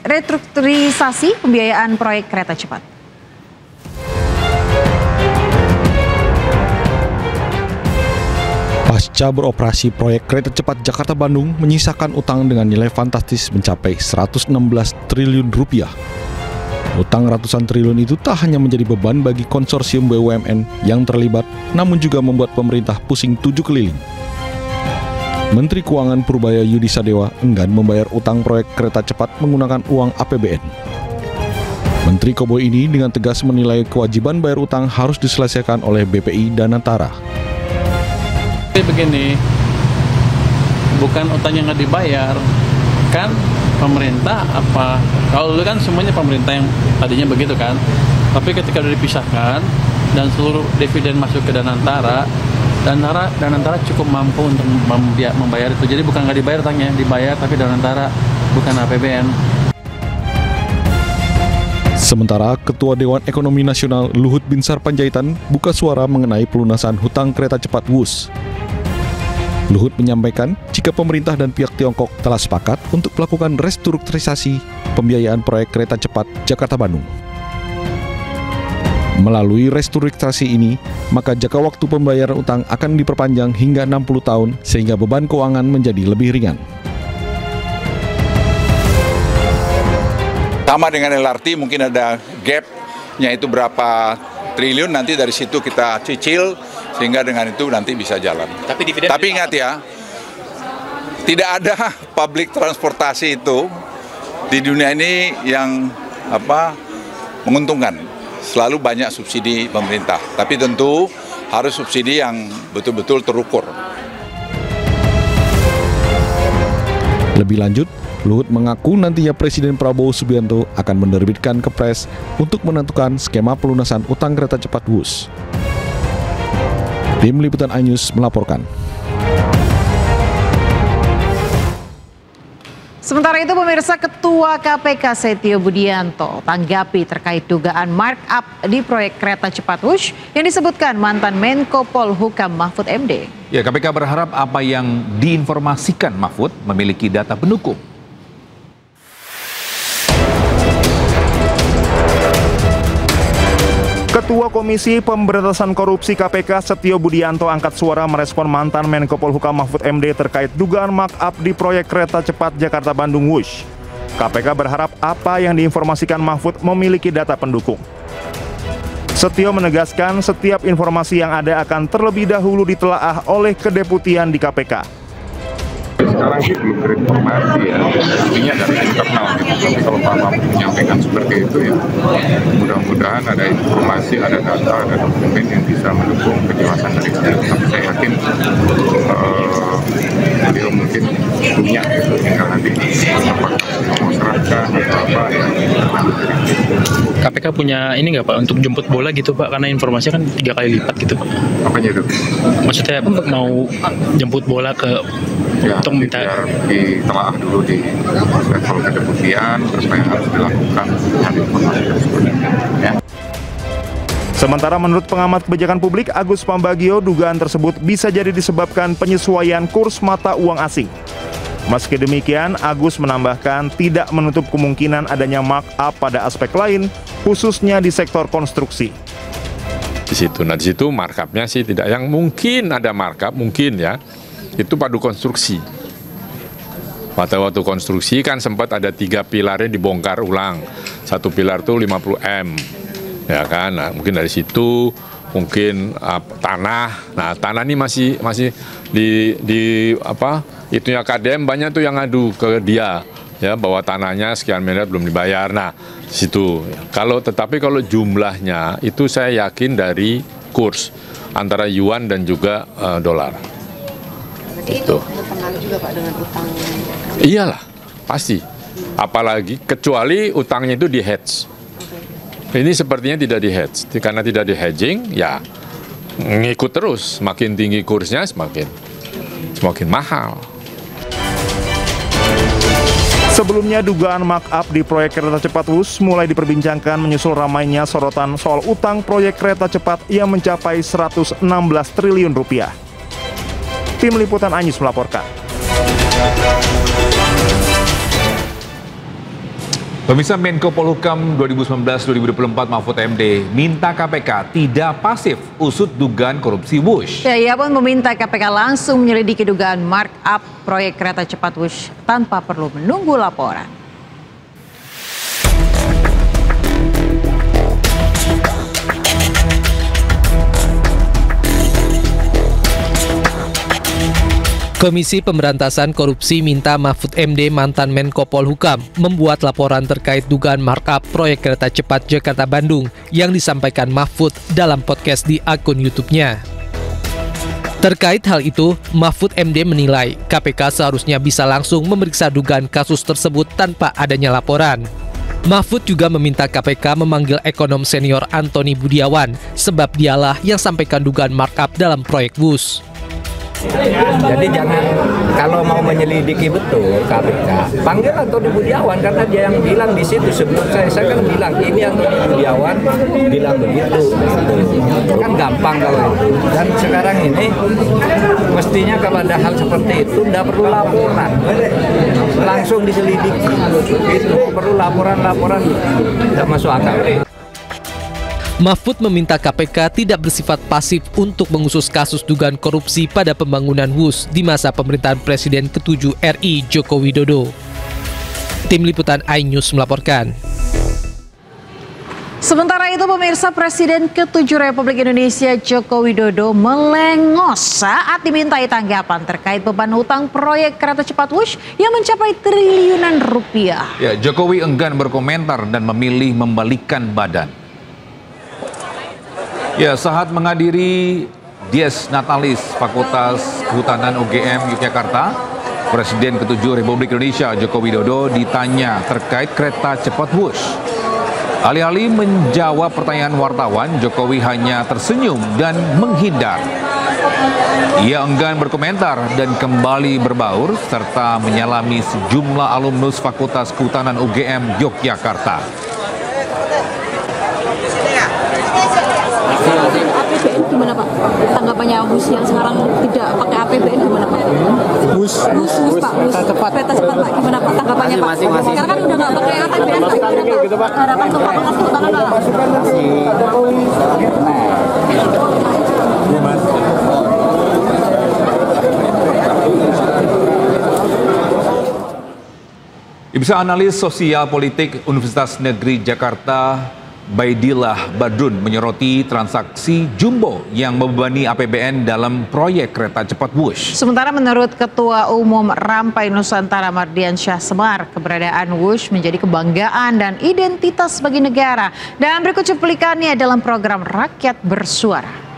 restrukturisasi pembiayaan proyek kereta cepat. Pasca beroperasi proyek kereta cepat Jakarta-Bandung menyisakan utang dengan nilai fantastis mencapai 116 triliun rupiah. Utang ratusan triliun itu tak hanya menjadi beban bagi konsorsium BUMN yang terlibat, namun juga membuat pemerintah pusing 7 keliling. Menteri Keuangan Purbaya Yudi Sadewa enggan membayar utang proyek kereta cepat menggunakan uang APBN. Menteri Koboi ini dengan tegas menilai kewajiban bayar utang harus diselesaikan oleh BPI dan Antara. Begini, bukan utang yang nggak dibayar, kan pemerintah apa? Kalau dulu kan semuanya pemerintah yang tadinya begitu kan, tapi ketika sudah dipisahkan dan seluruh dividen masuk ke Danantara, Danantara cukup mampu untuk membayar itu. Jadi bukan nggak dibayar utangnya, dibayar tapi Danantara bukan APBN. Sementara Ketua Dewan Ekonomi Nasional Luhut Binsar Panjaitan buka suara mengenai pelunasan hutang kereta cepat WUS. Luhut menyampaikan jika pemerintah dan pihak Tiongkok telah sepakat untuk melakukan restrukturisasi pembiayaan proyek kereta cepat Jakarta-Bandung. Melalui restrukturisasi ini, maka jangka waktu pembayaran utang akan diperpanjang hingga 60 tahun sehingga beban keuangan menjadi lebih ringan. Sama dengan LRT mungkin ada gap-nya itu berapa triliun, nanti dari situ kita cicil sehingga dengan itu nanti bisa jalan. Tapi ingat ya, tidak ada public transportasi itu di dunia ini yang menguntungkan. Selalu banyak subsidi pemerintah, tapi tentu harus subsidi yang betul-betul terukur. Lebih lanjut, Luhut mengaku nantinya Presiden Prabowo Subianto akan menerbitkan Kepres untuk menentukan skema pelunasan utang kereta cepat WUS. Tim Liputan iNews melaporkan. Sementara itu pemirsa, Ketua KPK Setio Budianto tanggapi terkait dugaan markup di proyek kereta cepat Wush yang disebutkan mantan Menko Polhukam Mahfud MD. Ya, KPK berharap apa yang diinformasikan Mahfud memiliki data pendukung. Ketua Komisi Pemberantasan Korupsi KPK Setio Budianto angkat suara merespon mantan Menko Polhukam Mahfud MD terkait dugaan markup di proyek kereta cepat Jakarta-Bandung Wush. KPK berharap apa yang diinformasikan Mahfud memiliki data pendukung. Setio menegaskan setiap informasi yang ada akan terlebih dahulu ditelaah oleh kedeputian di KPK. Sekarang sih belum berinformasi ya, intinya dari internal gitu. Tapi kalau Pak Mahfud menyampaikan seperti itu ya, mudah-mudahan ada informasi, ada data, ada dokumen yang bisa mendukung penjelasan dari saya. Tapi saya yakin beliau mungkin punya gitu, tinggal nanti apakah mau serahkan atau apa ya. KPK punya ini nggak Pak untuk jemput bola gitu Pak, karena informasinya kan 3 kali lipat gitu Pak. Apanya itu? Maksudnya mau jemput bola ke ya, untuk minta ditelaah dulu di level kedeputian, terus apa yang harus dilakukan dengan informasi tersebut. Ya. Sementara menurut pengamat kebijakan publik Agus Pambagio, dugaan tersebut bisa jadi disebabkan penyesuaian kurs mata uang asing. Meski demikian, Agus menambahkan tidak menutup kemungkinan adanya markup pada aspek lain, khususnya di sektor konstruksi. Di situ, nah di situ markupnya sih tidak. Yang mungkin ada markup, mungkin ya, itu padu konstruksi. Waktu konstruksi kan sempat ada 3 pilarnya dibongkar ulang. 1 pilar tuh 50 M, ya kan? Nah, mungkin dari situ, mungkin tanah. Nah, tanah ini masih di apa? Itunya KDM banyak tuh yang ngadu ke dia, ya bahwa tanahnya sekian miliar belum dibayar. Nah, situ. Tetapi kalau jumlahnya itu saya yakin dari kurs antara yuan dan juga dolar. Itu berpengaruh juga Pak dengan utang. Iyalah, pasti. Apalagi kecuali utangnya itu di hedge. Ini sepertinya tidak di hedge. Karena tidak di hedging, ya ngikut terus. Semakin tinggi kursnya semakin mahal. Sebelumnya dugaan markup di proyek kereta cepat Wush mulai diperbincangkan menyusul ramainya sorotan soal utang proyek kereta cepat yang mencapai 116 triliun rupiah. Tim Liputan Anyus melaporkan. Pemirsa, Menko Polhukam 2019-2024 Mahfud MD minta KPK tidak pasif usut dugaan korupsi Wush. Ya, ia pun meminta KPK langsung menyelidiki dugaan markup proyek kereta cepat Wush tanpa perlu menunggu laporan. Komisi Pemberantasan Korupsi minta Mahfud MD mantan Menko Polhukam membuat laporan terkait dugaan markup proyek kereta cepat Jakarta-Bandung yang disampaikan Mahfud dalam podcast di akun YouTube-nya. Terkait hal itu, Mahfud MD menilai KPK seharusnya bisa langsung memeriksa dugaan kasus tersebut tanpa adanya laporan. Mahfud juga meminta KPK memanggil ekonom senior Antoni Budiawan sebab dialah yang sampaikan dugaan markup dalam proyek Wush. Jadi jangan, kalau mau menyelidiki betul KPK, panggil Antoni Budiawan karena dia yang bilang di situ. Sebelum saya kan bilang ini Antoni Budiawan bilang begitu. Kan gampang kalau itu. Dan sekarang ini mestinya kalau ada hal seperti itu tidak perlu laporan, langsung diselidiki. Itu perlu laporan tidak masuk akal. Mahfud meminta KPK tidak bersifat pasif untuk mengusus kasus dugaan korupsi pada pembangunan Wush di masa pemerintahan Presiden ke-7 RI Joko Widodo. Tim Liputan iNews melaporkan. Sementara itu pemirsa, Presiden ke-7 Republik Indonesia Joko Widodo melengos saat dimintai tanggapan terkait beban hutang proyek kereta cepat Wush yang mencapai triliunan rupiah. Ya, Jokowi enggan berkomentar dan memilih membalikkan badan. Ya, saat menghadiri Dies Natalis Fakultas Kehutanan UGM Yogyakarta, Presiden ke-7 Republik Indonesia Joko Widodo ditanya terkait kereta cepat Wush. Alih-alih menjawab pertanyaan wartawan, Jokowi hanya tersenyum dan menghindar. Ia enggan berkomentar dan kembali berbaur serta menyalami sejumlah alumnus Fakultas Kehutanan UGM Yogyakarta. APBN gimana Pak? Tanggapannya WUS yang sekarang tidak pakai APBN gimana Pak? WUS Pak, WUS kereta cepat Pak, gimana Pak tanggapannya Pak? Sekarang kan udah nggak pakai APBN Pak, gimana Pak? Harapan ke Fakultas Kehutanan Pak? Bisa analis sosial politik Universitas Negeri Jakarta Baidillah Badrun menyoroti transaksi jumbo yang membebani APBN dalam proyek kereta cepat WUSH. Sementara menurut Ketua Umum Rampai Nusantara Mardian Syah Semar, keberadaan WUSH menjadi kebanggaan dan identitas bagi negara. Dan berikut cuplikannya dalam program Rakyat Bersuara.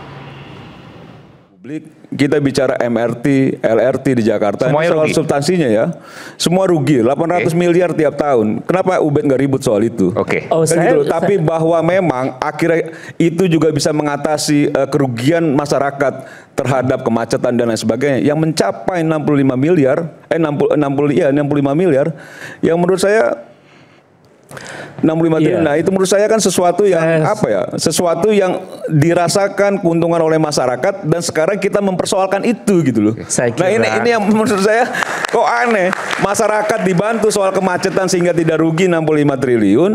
Kita bicara MRT, LRT di Jakarta, ini soal substansinya ya. Semua rugi, 800 miliar tiap tahun. Kenapa Ubed nggak ribut soal itu? Tapi bahwa memang akhirnya itu juga bisa mengatasi kerugian masyarakat terhadap kemacetan dan lain sebagainya yang mencapai 65 miliar, 65 miliar, yang menurut saya 65 triliun. Nah, itu menurut saya kan sesuatu yang sesuatu yang dirasakan keuntungan oleh masyarakat dan sekarang kita mempersoalkan itu gitu loh. Nah, ini yang menurut saya kok aneh. Masyarakat dibantu soal kemacetan sehingga tidak rugi 65 triliun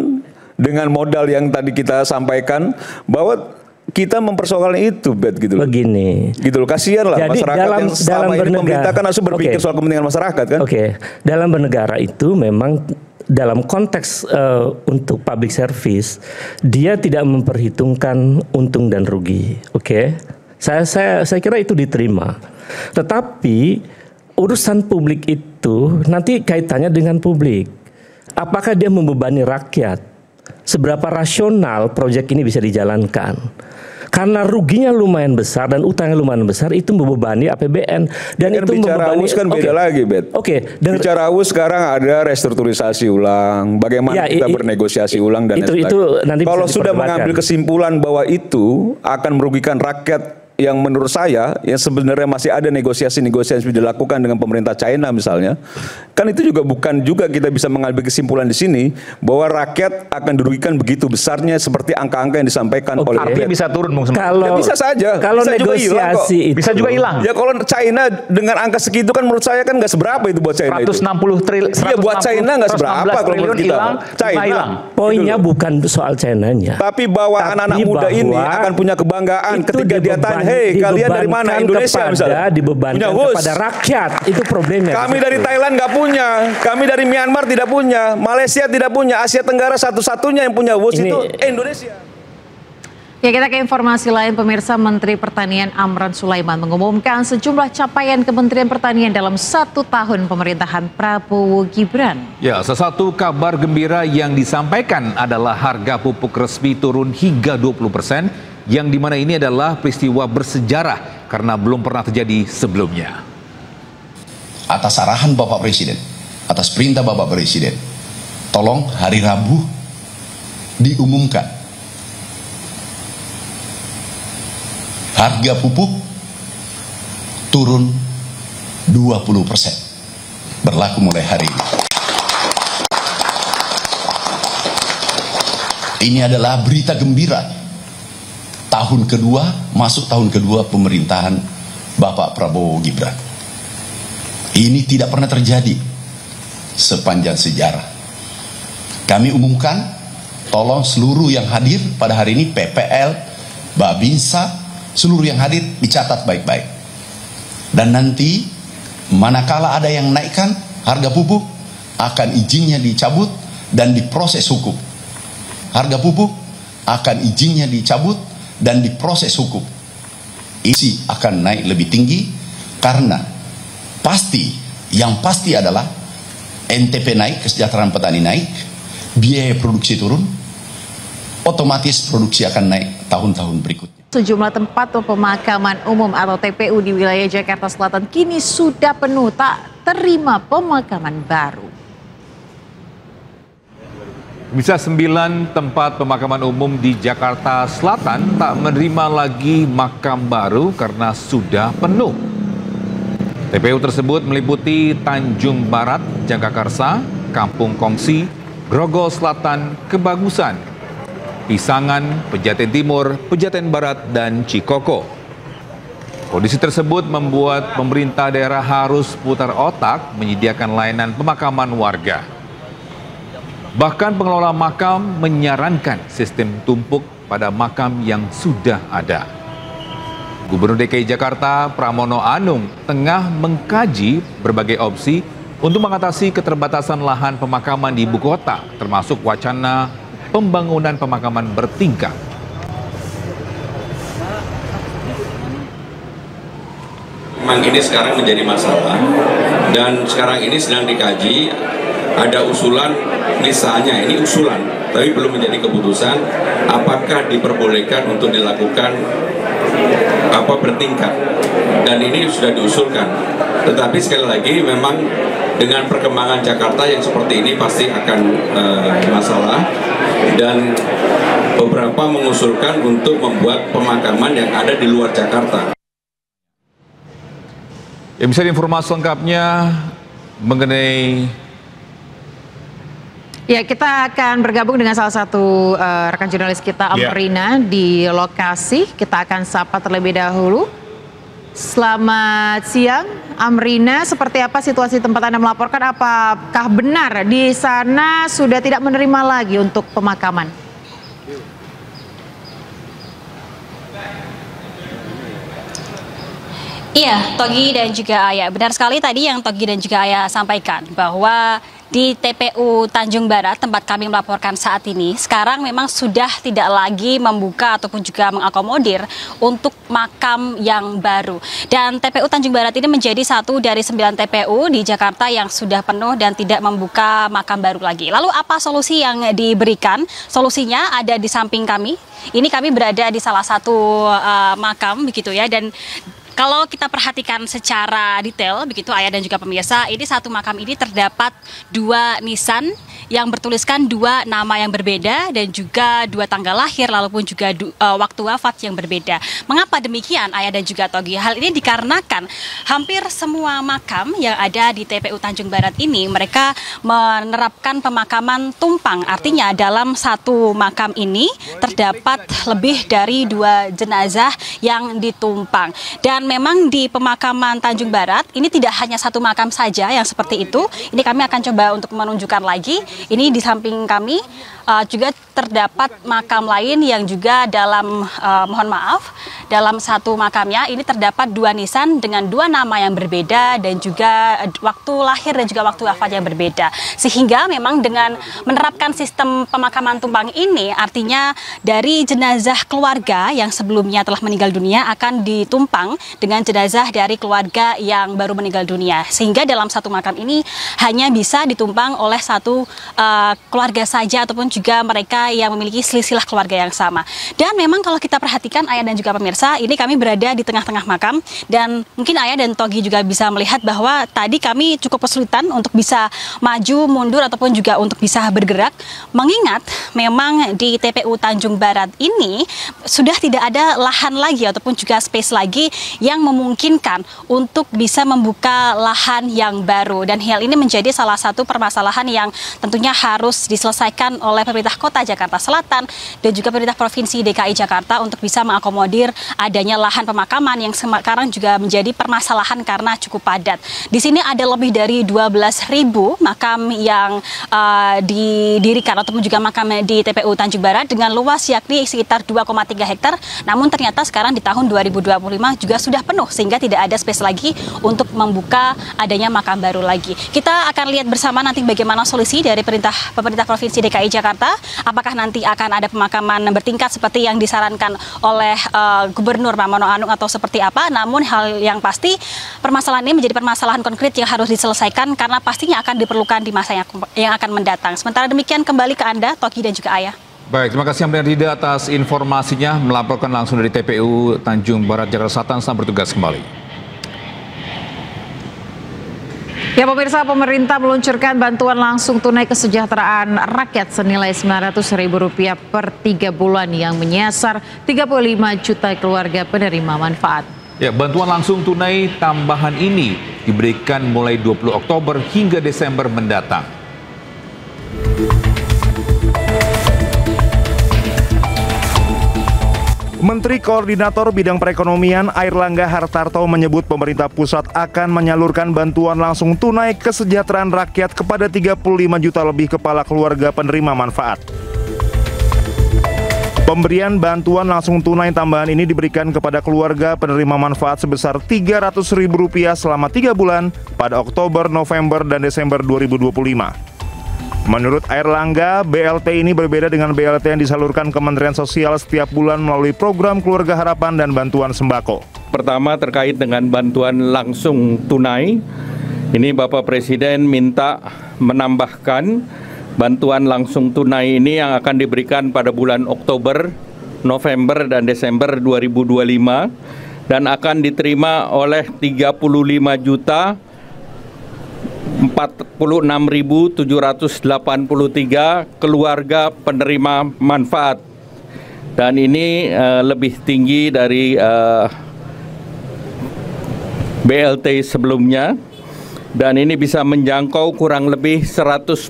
dengan modal yang tadi kita sampaikan bahwa kita mempersoalkan itu, gitu loh. Begini. Gitu loh, kasihan lah masyarakat yang selama ini pemerintah kan harus berpikir soal kepentingan masyarakat kan. Dalam bernegara itu memang dalam konteks untuk public service dia tidak memperhitungkan untung dan rugi. Saya kira itu diterima. Tetapi urusan publik itu nanti kaitannya dengan publik. Apakah dia membebani rakyat? Seberapa rasional proyek ini bisa dijalankan? Karena ruginya lumayan besar dan utangnya lumayan besar, itu membebani APBN dan itu bicara membebani. WUS kan beda lagi, Bet. Bicara WUS sekarang ada restrukturisasi ulang, bagaimana kita bernegosiasi ulang dan nanti kalau sudah mengambil kesimpulan bahwa itu akan merugikan rakyat, yang menurut saya yang sebenarnya masih ada negosiasi-negosiasi yang dilakukan dengan pemerintah China misalnya, kan itu juga bukan juga kita bisa mengambil kesimpulan di sini bahwa rakyat akan dirugikan begitu besarnya seperti angka-angka yang disampaikan oleh artinya bisa turun Bung Semar. Ya bisa saja. Kalau bisa negosiasi juga itu bisa juga hilang. Ya kalau China dengan angka segitu kan menurut saya kan nggak seberapa itu buat China. 160 triliun. Iya buat China nggak seberapa kalau menurut kita. China hilang. Poinnya bukan soal China-nya. Tapi bahwa anak-anak muda ini akan punya kebanggaan ketika dia tanya, hei kalian dari mana? Indonesia misalnya. Dibebankan kepada rakyat. Itu problemnya. Kami dari Thailand nggak punya. Kami dari Myanmar tidak punya. Malaysia tidak punya. Asia Tenggara satu-satunya yang punya WUS itu Indonesia. Ya, kita ke informasi lain. Pemirsa, Menteri Pertanian Amran Sulaiman mengumumkan sejumlah capaian Kementerian Pertanian dalam 1 tahun pemerintahan Prabowo Gibran. Ya, sesuatu kabar gembira yang disampaikan adalah harga pupuk resmi turun hingga 20%, yang dimana ini adalah peristiwa bersejarah karena belum pernah terjadi sebelumnya. Atas arahan Bapak Presiden, atas perintah Bapak Presiden, tolong hari Rabu diumumkan harga pupuk turun 20%, berlaku mulai hari ini. Ini adalah berita gembira. Tahun kedua, masuk tahun kedua pemerintahan Bapak Prabowo Gibran. Ini tidak pernah terjadi sepanjang sejarah. Kami umumkan, tolong seluruh yang hadir pada hari ini, PPL, Babinsa, seluruh yang hadir dicatat baik-baik. Dan nanti, manakala ada yang naikkan harga pupuk, akan izinnya dicabut dan diproses hukum. Harga pupuk akan izinnya dicabut dan diproses hukum. Isi akan naik lebih tinggi karena yang pasti adalah NTP naik, kesejahteraan petani naik, biaya produksi turun, otomatis produksi akan naik tahun-tahun berikutnya. Sejumlah tempat pemakaman umum atau TPU di wilayah Jakarta Selatan kini sudah penuh, tak terima pemakaman baru. Bisa 9 tempat pemakaman umum di Jakarta Selatan tak menerima lagi makam baru karena sudah penuh. TPU tersebut meliputi Tanjung Barat, Jagakarsa, Kampung Kongsi, Grogol Selatan, Kebagusan, Pisangan, Pejaten Timur, Pejaten Barat, dan Cikoko. Kondisi tersebut membuat pemerintah daerah harus putar otak menyediakan layanan pemakaman warga. Bahkan pengelola makam menyarankan sistem tumpuk pada makam yang sudah ada. Gubernur DKI Jakarta Pramono Anung tengah mengkaji berbagai opsi untuk mengatasi keterbatasan lahan pemakaman di ibu kota, termasuk wacana pembangunan pemakaman bertingkat. Memang ini sekarang menjadi masalah dan sekarang ini sedang dikaji. Ada usulan, misalnya ini usulan, tapi belum menjadi keputusan, apakah diperbolehkan untuk dilakukan bertingkat, dan ini sudah diusulkan. Tetapi sekali lagi memang dengan perkembangan Jakarta yang seperti ini pasti akan masalah, dan beberapa mengusulkan untuk membuat pemakaman yang ada di luar Jakarta. Yang bisa informasi lengkapnya mengenai ya, kita akan bergabung dengan salah satu rekan jurnalis kita, Amrina, di lokasi. Kita akan sapa terlebih dahulu. Selamat siang, Amrina. Seperti apa situasi tempat Anda melaporkan? Apakah benar di sana sudah tidak menerima lagi untuk pemakaman? Iya, Togi dan juga Ayah. Benar sekali tadi yang Togi dan juga Ayah sampaikan bahwa di TPU Tanjung Barat, tempat kami melaporkan saat ini, sekarang memang sudah tidak lagi membuka ataupun juga mengakomodir untuk makam yang baru. Dan TPU Tanjung Barat ini menjadi satu dari 9 TPU di Jakarta yang sudah penuh dan tidak membuka makam baru lagi. Lalu apa solusi yang diberikan? Solusinya ada di samping kami. Ini kami berada di salah satu makam begitu ya, dan kalau kita perhatikan secara detail, begitu Ayah dan juga pemirsa, ini satu makam ini terdapat 2 nisan yang bertuliskan 2 nama yang berbeda dan juga 2 tanggal lahir, lalu pun juga waktu wafat yang berbeda. Mengapa demikian, Ayah dan juga Togi? Hal ini dikarenakan hampir semua makam yang ada di TPU Tanjung Barat ini, mereka menerapkan pemakaman tumpang. Artinya dalam satu makam ini terdapat lebih dari 2 jenazah yang ditumpang. Dan memang di pemakaman Tanjung Barat ini tidak hanya satu makam saja yang seperti itu. Ini kami akan coba untuk menunjukkan lagi. Ini di samping kami juga terdapat makam lain yang juga dalam, mohon maaf, dalam satu makamnya ini terdapat 2 nisan dengan 2 nama yang berbeda dan juga waktu lahir dan juga waktu wafat yang berbeda. Sehingga memang dengan menerapkan sistem pemakaman tumpang ini, artinya dari jenazah keluarga yang sebelumnya telah meninggal dunia akan ditumpang dengan jenazah dari keluarga yang baru meninggal dunia. Sehingga dalam satu makam ini hanya bisa ditumpang oleh satu keluarga saja ataupun juga mereka yang memiliki silsilah keluarga yang sama. Dan memang kalau kita perhatikan Ayah dan juga pemirsa, ini kami berada di tengah-tengah makam dan mungkin Ayah dan Togi juga bisa melihat bahwa tadi kami cukup kesulitan untuk bisa maju, mundur ataupun juga untuk bisa bergerak, mengingat memang di TPU Tanjung Barat ini sudah tidak ada lahan lagi ataupun juga space lagi yang memungkinkan untuk bisa membuka lahan yang baru. Dan hal ini menjadi salah satu permasalahan yang tentunya harus diselesaikan oleh pemerintah Kota Jakarta Selatan dan juga pemerintah Provinsi DKI Jakarta untuk bisa mengakomodir adanya lahan pemakaman yang sekarang juga menjadi permasalahan karena cukup padat. Di sini ada lebih dari 12.000 makam yang didirikan ataupun juga makam di TPU Tanjung Barat dengan luas yakni sekitar 2,3 hektar. Namun ternyata sekarang di tahun 2025 juga sudah penuh sehingga tidak ada space lagi untuk membuka adanya makam baru lagi. Kita akan lihat bersama nanti bagaimana solusi dari pemerintah Provinsi DKI Jakarta. Apakah nanti akan ada pemakaman bertingkat seperti yang disarankan oleh Gubernur Pramono Anung atau seperti apa? Namun hal yang pasti permasalahan ini menjadi permasalahan konkret yang harus diselesaikan karena pastinya akan diperlukan di masa yang akan mendatang. Sementara demikian kembali ke Anda, Togi dan juga Ayah. Baik, terima kasih Amrina Rida atas informasinya melaporkan langsung dari TPU Tanjung Barat, Jakarta Selatan. Selamat bertugas kembali. Ya pemirsa, pemerintah meluncurkan bantuan langsung tunai kesejahteraan rakyat senilai Rp900.000 per 3 bulan yang menyasar 35 juta keluarga penerima manfaat. Ya, bantuan langsung tunai tambahan ini diberikan mulai 20 Oktober hingga Desember mendatang. Menteri Koordinator Bidang Perekonomian Airlangga Hartarto menyebut pemerintah pusat akan menyalurkan bantuan langsung tunai kesejahteraan rakyat kepada 35 juta lebih kepala keluarga penerima manfaat. Pemberian bantuan langsung tunai tambahan ini diberikan kepada keluarga penerima manfaat sebesar Rp300.000 selama 3 bulan pada Oktober, November, dan Desember 2025. Menurut Airlangga, BLT ini berbeda dengan BLT yang disalurkan Kementerian Sosial setiap bulan melalui program Keluarga Harapan dan bantuan sembako. Pertama terkait dengan bantuan langsung tunai, ini Bapak Presiden minta menambahkan bantuan langsung tunai ini yang akan diberikan pada bulan Oktober, November, dan Desember 2025 dan akan diterima oleh 46.783 keluarga penerima manfaat, dan ini lebih tinggi dari BLT sebelumnya, dan ini bisa menjangkau kurang lebih 140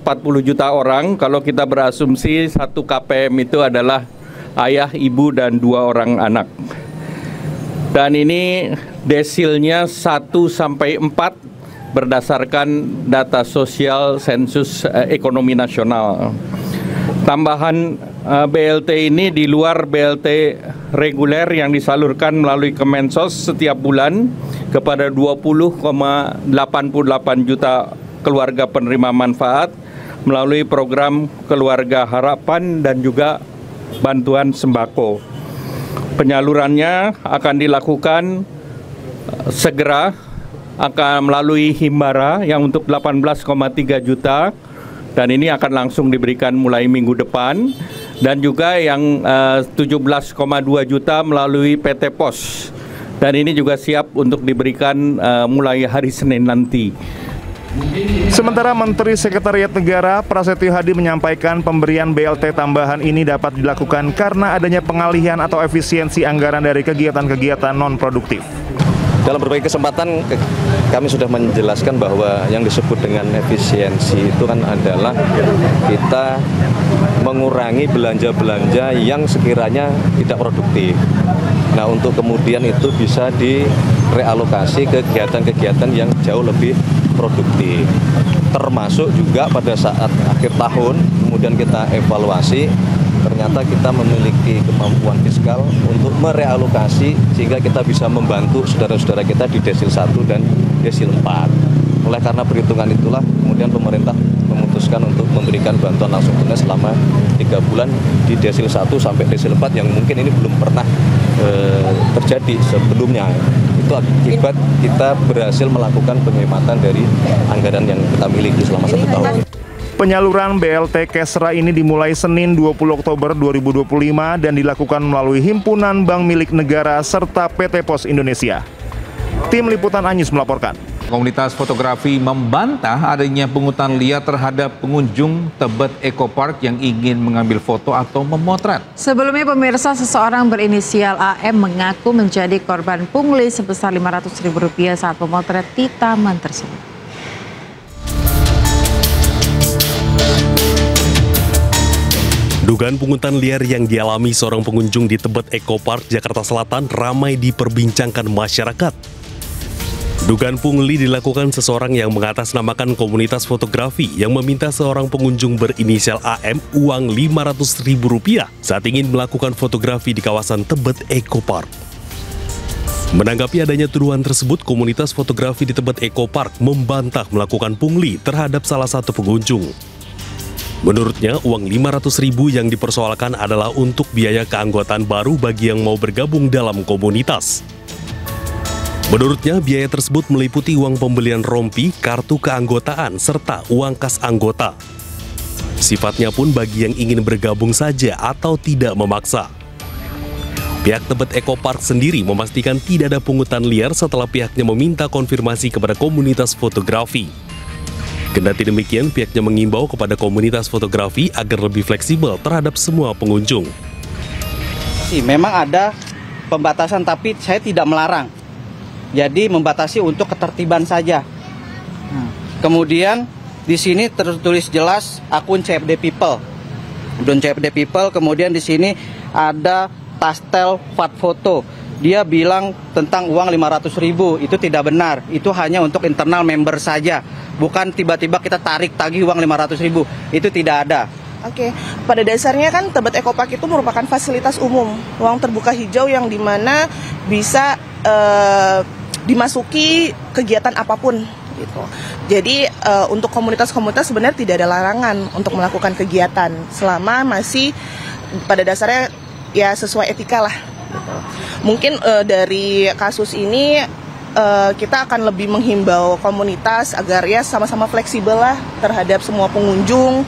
juta orang kalau kita berasumsi 1 KPM itu adalah ayah, ibu, dan 2 orang anak. Dan ini desilnya 1-4 berdasarkan data sosial sensus ekonomi nasional. Tambahan BLT ini di luar BLT reguler yang disalurkan melalui Kemensos setiap bulan kepada 20,88 juta keluarga penerima manfaat melalui program Keluarga Harapan dan juga bantuan sembako. Penyalurannya akan dilakukan segera, akan melalui Himbara yang untuk 18,3 juta, dan ini akan langsung diberikan mulai minggu depan, dan juga yang 17,2 juta melalui PT Pos, dan ini juga siap untuk diberikan mulai hari Senin nanti. Sementara Menteri Sekretariat Negara Prasetyo Hadi menyampaikan pemberian BLT tambahan ini dapat dilakukan karena adanya pengalihan atau efisiensi anggaran dari kegiatan-kegiatan non-produktif. Dalam berbagai kesempatan kami sudah menjelaskan bahwa yang disebut dengan efisiensi itu kan adalah kita mengurangi belanja-belanja yang sekiranya tidak produktif. Nah, untuk kemudian itu bisa direalokasi ke kegiatan-kegiatan yang jauh lebih produktif. Termasuk juga pada saat akhir tahun kemudian kita evaluasi, ternyata kita memiliki kemampuan fiskal untuk merealokasi sehingga kita bisa membantu saudara-saudara kita di desil 1 dan desil 4. Oleh karena perhitungan itulah kemudian pemerintah memutuskan untuk memberikan bantuan langsung tunai selama 3 bulan di desil 1 sampai desil 4 yang mungkin ini belum pernah terjadi sebelumnya. Itu akibat kita berhasil melakukan penghematan dari anggaran yang kita miliki selama 1 tahun. Penyaluran BLT Kesra ini dimulai Senin 20 Oktober 2025 dan dilakukan melalui Himpunan Bank Milik Negara serta PT Pos Indonesia. Tim Liputan Anyus melaporkan. Komunitas fotografi membantah adanya pungutan liar terhadap pengunjung Tebet Eco Park yang ingin mengambil foto atau memotret. Sebelumnya pemirsa, seseorang berinisial AM mengaku menjadi korban pungli sebesar Rp500.000 saat memotret di taman tersebut. Dugaan pungutan liar yang dialami seorang pengunjung di Tebet Eco Park, Jakarta Selatan ramai diperbincangkan masyarakat. Dugaan pungli dilakukan seseorang yang mengatasnamakan komunitas fotografi yang meminta seorang pengunjung berinisial AM uang Rp500.000 saat ingin melakukan fotografi di kawasan Tebet Eco Park. Menanggapi adanya tuduhan tersebut, komunitas fotografi di Tebet Eco Park membantah melakukan pungli terhadap salah satu pengunjung. Menurutnya, uang Rp500.000 yang dipersoalkan adalah untuk biaya keanggotaan baru bagi yang mau bergabung dalam komunitas. Menurutnya, biaya tersebut meliputi uang pembelian rompi, kartu keanggotaan, serta uang kas anggota. Sifatnya pun bagi yang ingin bergabung saja atau tidak memaksa. Pihak Tebet Eco Park sendiri memastikan tidak ada pungutan liar setelah pihaknya meminta konfirmasi kepada komunitas fotografi. Kendati demikian, pihaknya mengimbau kepada komunitas fotografi agar lebih fleksibel terhadap semua pengunjung. Memang ada pembatasan, tapi saya tidak melarang. Jadi membatasi untuk ketertiban saja. Kemudian di sini tertulis jelas akun CFD People. Dan CFD People, kemudian di sini ada Tastel Fat Foto. Dia bilang tentang uang 500.000, itu tidak benar. Itu hanya untuk internal member saja. Bukan tiba-tiba kita tagih uang 500.000. Itu tidak ada. Oke, pada dasarnya kan Tebet Eco Park itu merupakan fasilitas umum, ruang terbuka hijau yang dimana bisa dimasuki kegiatan apapun gitu. Jadi untuk komunitas-komunitas sebenarnya tidak ada larangan untuk melakukan kegiatan selama masih pada dasarnya ya sesuai etika lah. Gitu. Mungkin dari kasus ini kita akan lebih menghimbau komunitas agar ya sama-sama fleksibel lah terhadap semua pengunjung.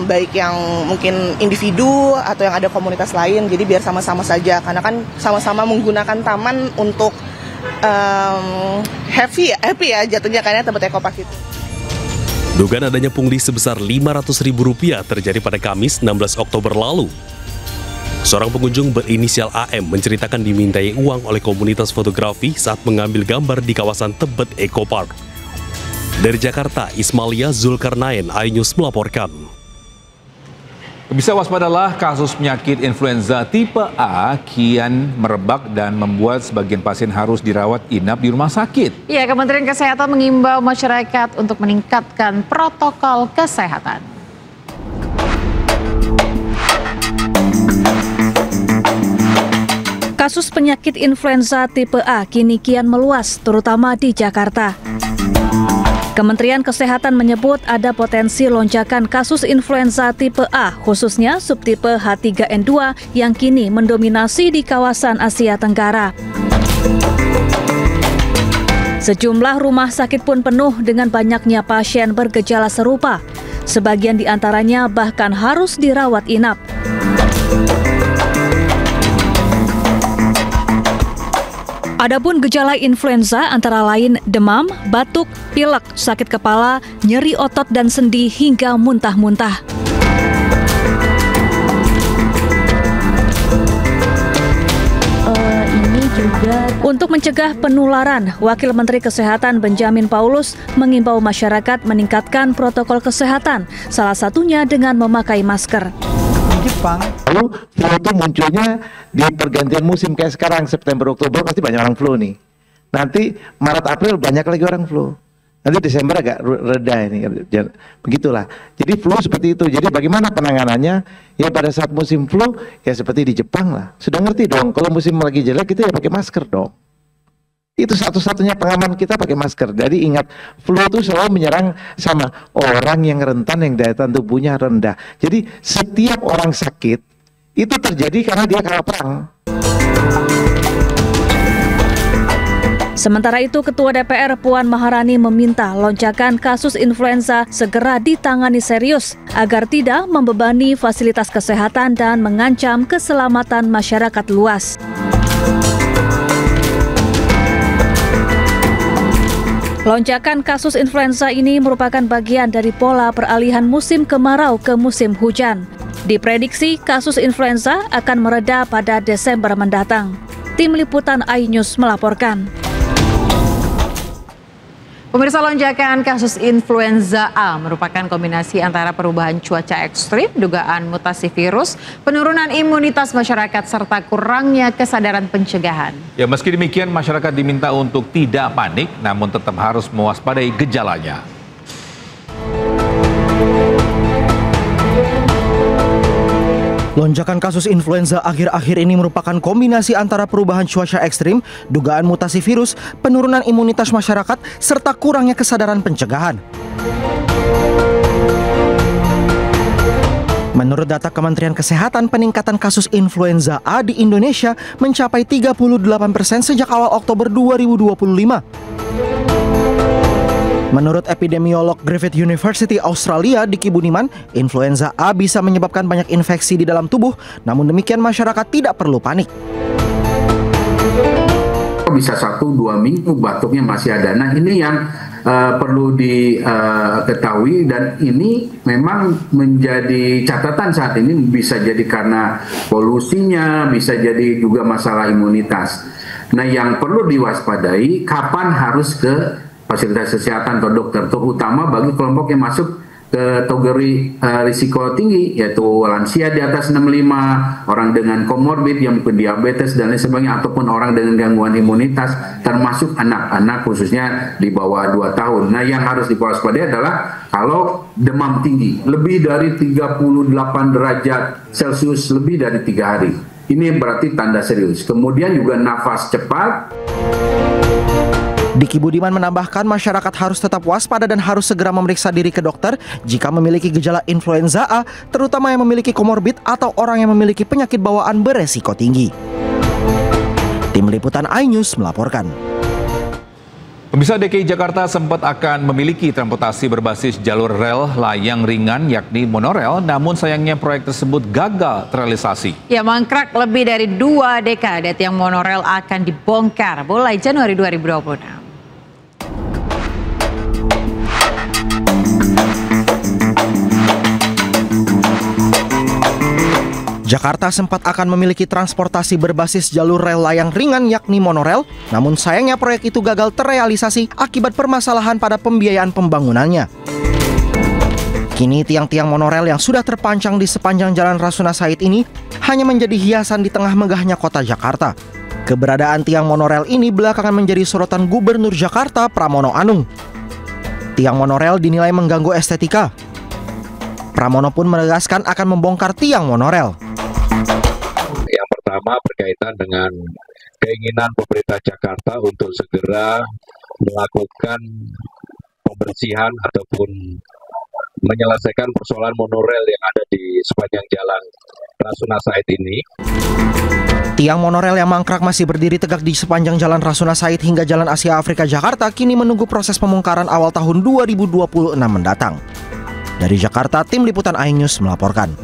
Baik yang mungkin individu atau yang ada komunitas lain, jadi biar sama-sama saja karena kan sama-sama menggunakan taman untuk happy ya jatuhnya karena Tebet Eco Park itu. Dugaan adanya pungli sebesar Rp500.000 terjadi pada Kamis 16 Oktober lalu. Seorang pengunjung berinisial AM menceritakan dimintai uang oleh komunitas fotografi saat mengambil gambar di kawasan Tebet Eco Park. Dari Jakarta, Ismalia Zulkarnain, iNews melaporkan. Bisa waspadalah, kasus penyakit influenza tipe A kian merebak dan membuat sebagian pasien harus dirawat inap di rumah sakit. Ya, Kementerian Kesehatan mengimbau masyarakat untuk meningkatkan protokol kesehatan. Kasus penyakit influenza tipe A kini kian meluas, terutama di Jakarta. Kementerian Kesehatan menyebut ada potensi lonjakan kasus influenza tipe A, khususnya subtipe H3N2 yang kini mendominasi di kawasan Asia Tenggara. Sejumlah rumah sakit pun penuh dengan banyaknya pasien bergejala serupa. Sebagian di antaranya bahkan harus dirawat inap. Adapun gejala influenza antara lain demam, batuk, pilek, sakit kepala, nyeri otot dan sendi hingga muntah-muntah. Untuk mencegah penularan, Wakil Menteri Kesehatan Benjamin Paulus mengimbau masyarakat meningkatkan protokol kesehatan, salah satunya dengan memakai masker. Jepang, lalu flu itu munculnya di pergantian musim kayak sekarang September Oktober pasti banyak orang flu nih. Nanti Maret April banyak lagi orang flu. Nanti Desember agak reda ini. Begitulah. Jadi flu seperti itu. Jadi bagaimana penanganannya? Ya pada saat musim flu ya seperti di Jepang lah. Sudah ngerti dong. Kalau musim lagi jelek itu ya pakai masker dong. Itu satu-satunya pengaman kita pakai masker. Jadi ingat, flu itu selalu menyerang sama orang yang rentan, yang daya tahan tubuhnya rendah. Jadi setiap orang sakit itu terjadi karena dia kalah perang. Sementara itu, Ketua DPR Puan Maharani meminta lonjakan kasus influenza segera ditangani serius agar tidak membebani fasilitas kesehatan dan mengancam keselamatan masyarakat luas. Lonjakan kasus influenza ini merupakan bagian dari pola peralihan musim kemarau ke musim hujan. Diprediksi kasus influenza akan mereda pada Desember mendatang. Tim Liputan iNews melaporkan. Pemirsa, lonjakan kasus influenza A merupakan kombinasi antara perubahan cuaca ekstrim, dugaan mutasi virus, penurunan imunitas masyarakat, serta kurangnya kesadaran pencegahan. Ya, meski demikian masyarakat diminta untuk tidak panik, namun tetap harus mewaspadai gejalanya. Lonjakan kasus influenza akhir-akhir ini merupakan kombinasi antara perubahan cuaca ekstrim, dugaan mutasi virus, penurunan imunitas masyarakat, serta kurangnya kesadaran pencegahan. Menurut data Kementerian Kesehatan, peningkatan kasus influenza A di Indonesia mencapai 38% sejak awal Oktober 2025. Menurut epidemiolog Griffith University Australia, Diki Budiman, influenza A bisa menyebabkan banyak infeksi di dalam tubuh, namun demikian masyarakat tidak perlu panik. Bisa 1-2 minggu batuknya masih ada. Nah, ini yang perlu diketahui, dan ini memang menjadi catatan saat ini. Bisa jadi karena polusinya, bisa jadi juga masalah imunitas. Nah, yang perlu diwaspadai kapan harus ke fasilitas kesehatan atau dokter, terutama bagi kelompok yang masuk ke kategori risiko tinggi, yaitu lansia di atas 65, orang dengan komorbid yang mungkin diabetes dan lain sebagainya, ataupun orang dengan gangguan imunitas, termasuk anak-anak khususnya di bawah 2 tahun. Nah, yang harus diwaspadai adalah kalau demam tinggi, lebih dari 38 derajat Celcius lebih dari 3 hari. Ini berarti tanda serius. Kemudian juga nafas cepat. Diki Budiman menambahkan masyarakat harus tetap waspada dan harus segera memeriksa diri ke dokter jika memiliki gejala influenza A, terutama yang memiliki komorbid atau orang yang memiliki penyakit bawaan beresiko tinggi. Tim Liputan iNews melaporkan. Pemirsa, DKI Jakarta sempat akan memiliki transportasi berbasis jalur rel layang ringan yakni monorel, namun sayangnya proyek tersebut gagal terrealisasi. Ya, mangkrak lebih dari 2 dekade, tiang monorel akan dibongkar mulai Januari 2026. Jakarta sempat akan memiliki transportasi berbasis jalur rel layang ringan yakni monorel, namun sayangnya proyek itu gagal terrealisasi akibat permasalahan pada pembiayaan pembangunannya. Kini tiang-tiang monorel yang sudah terpancang di sepanjang Jalan Rasuna Said ini hanya menjadi hiasan di tengah megahnya kota Jakarta. Keberadaan tiang monorel ini belakangan menjadi sorotan Gubernur Jakarta Pramono Anung. Tiang monorel dinilai mengganggu estetika. Pramono pun menegaskan akan membongkar tiang monorel. Yang pertama berkaitan dengan keinginan pemerintah Jakarta untuk segera melakukan pembersihan ataupun menyelesaikan persoalan monorel yang ada di sepanjang Jalan Rasuna Said ini. Tiang monorel yang mangkrak masih berdiri tegak di sepanjang Jalan Rasuna Said hingga Jalan Asia Afrika Jakarta kini menunggu proses pembongkaran awal tahun 2026 mendatang. Dari Jakarta, Tim Liputan iNews melaporkan.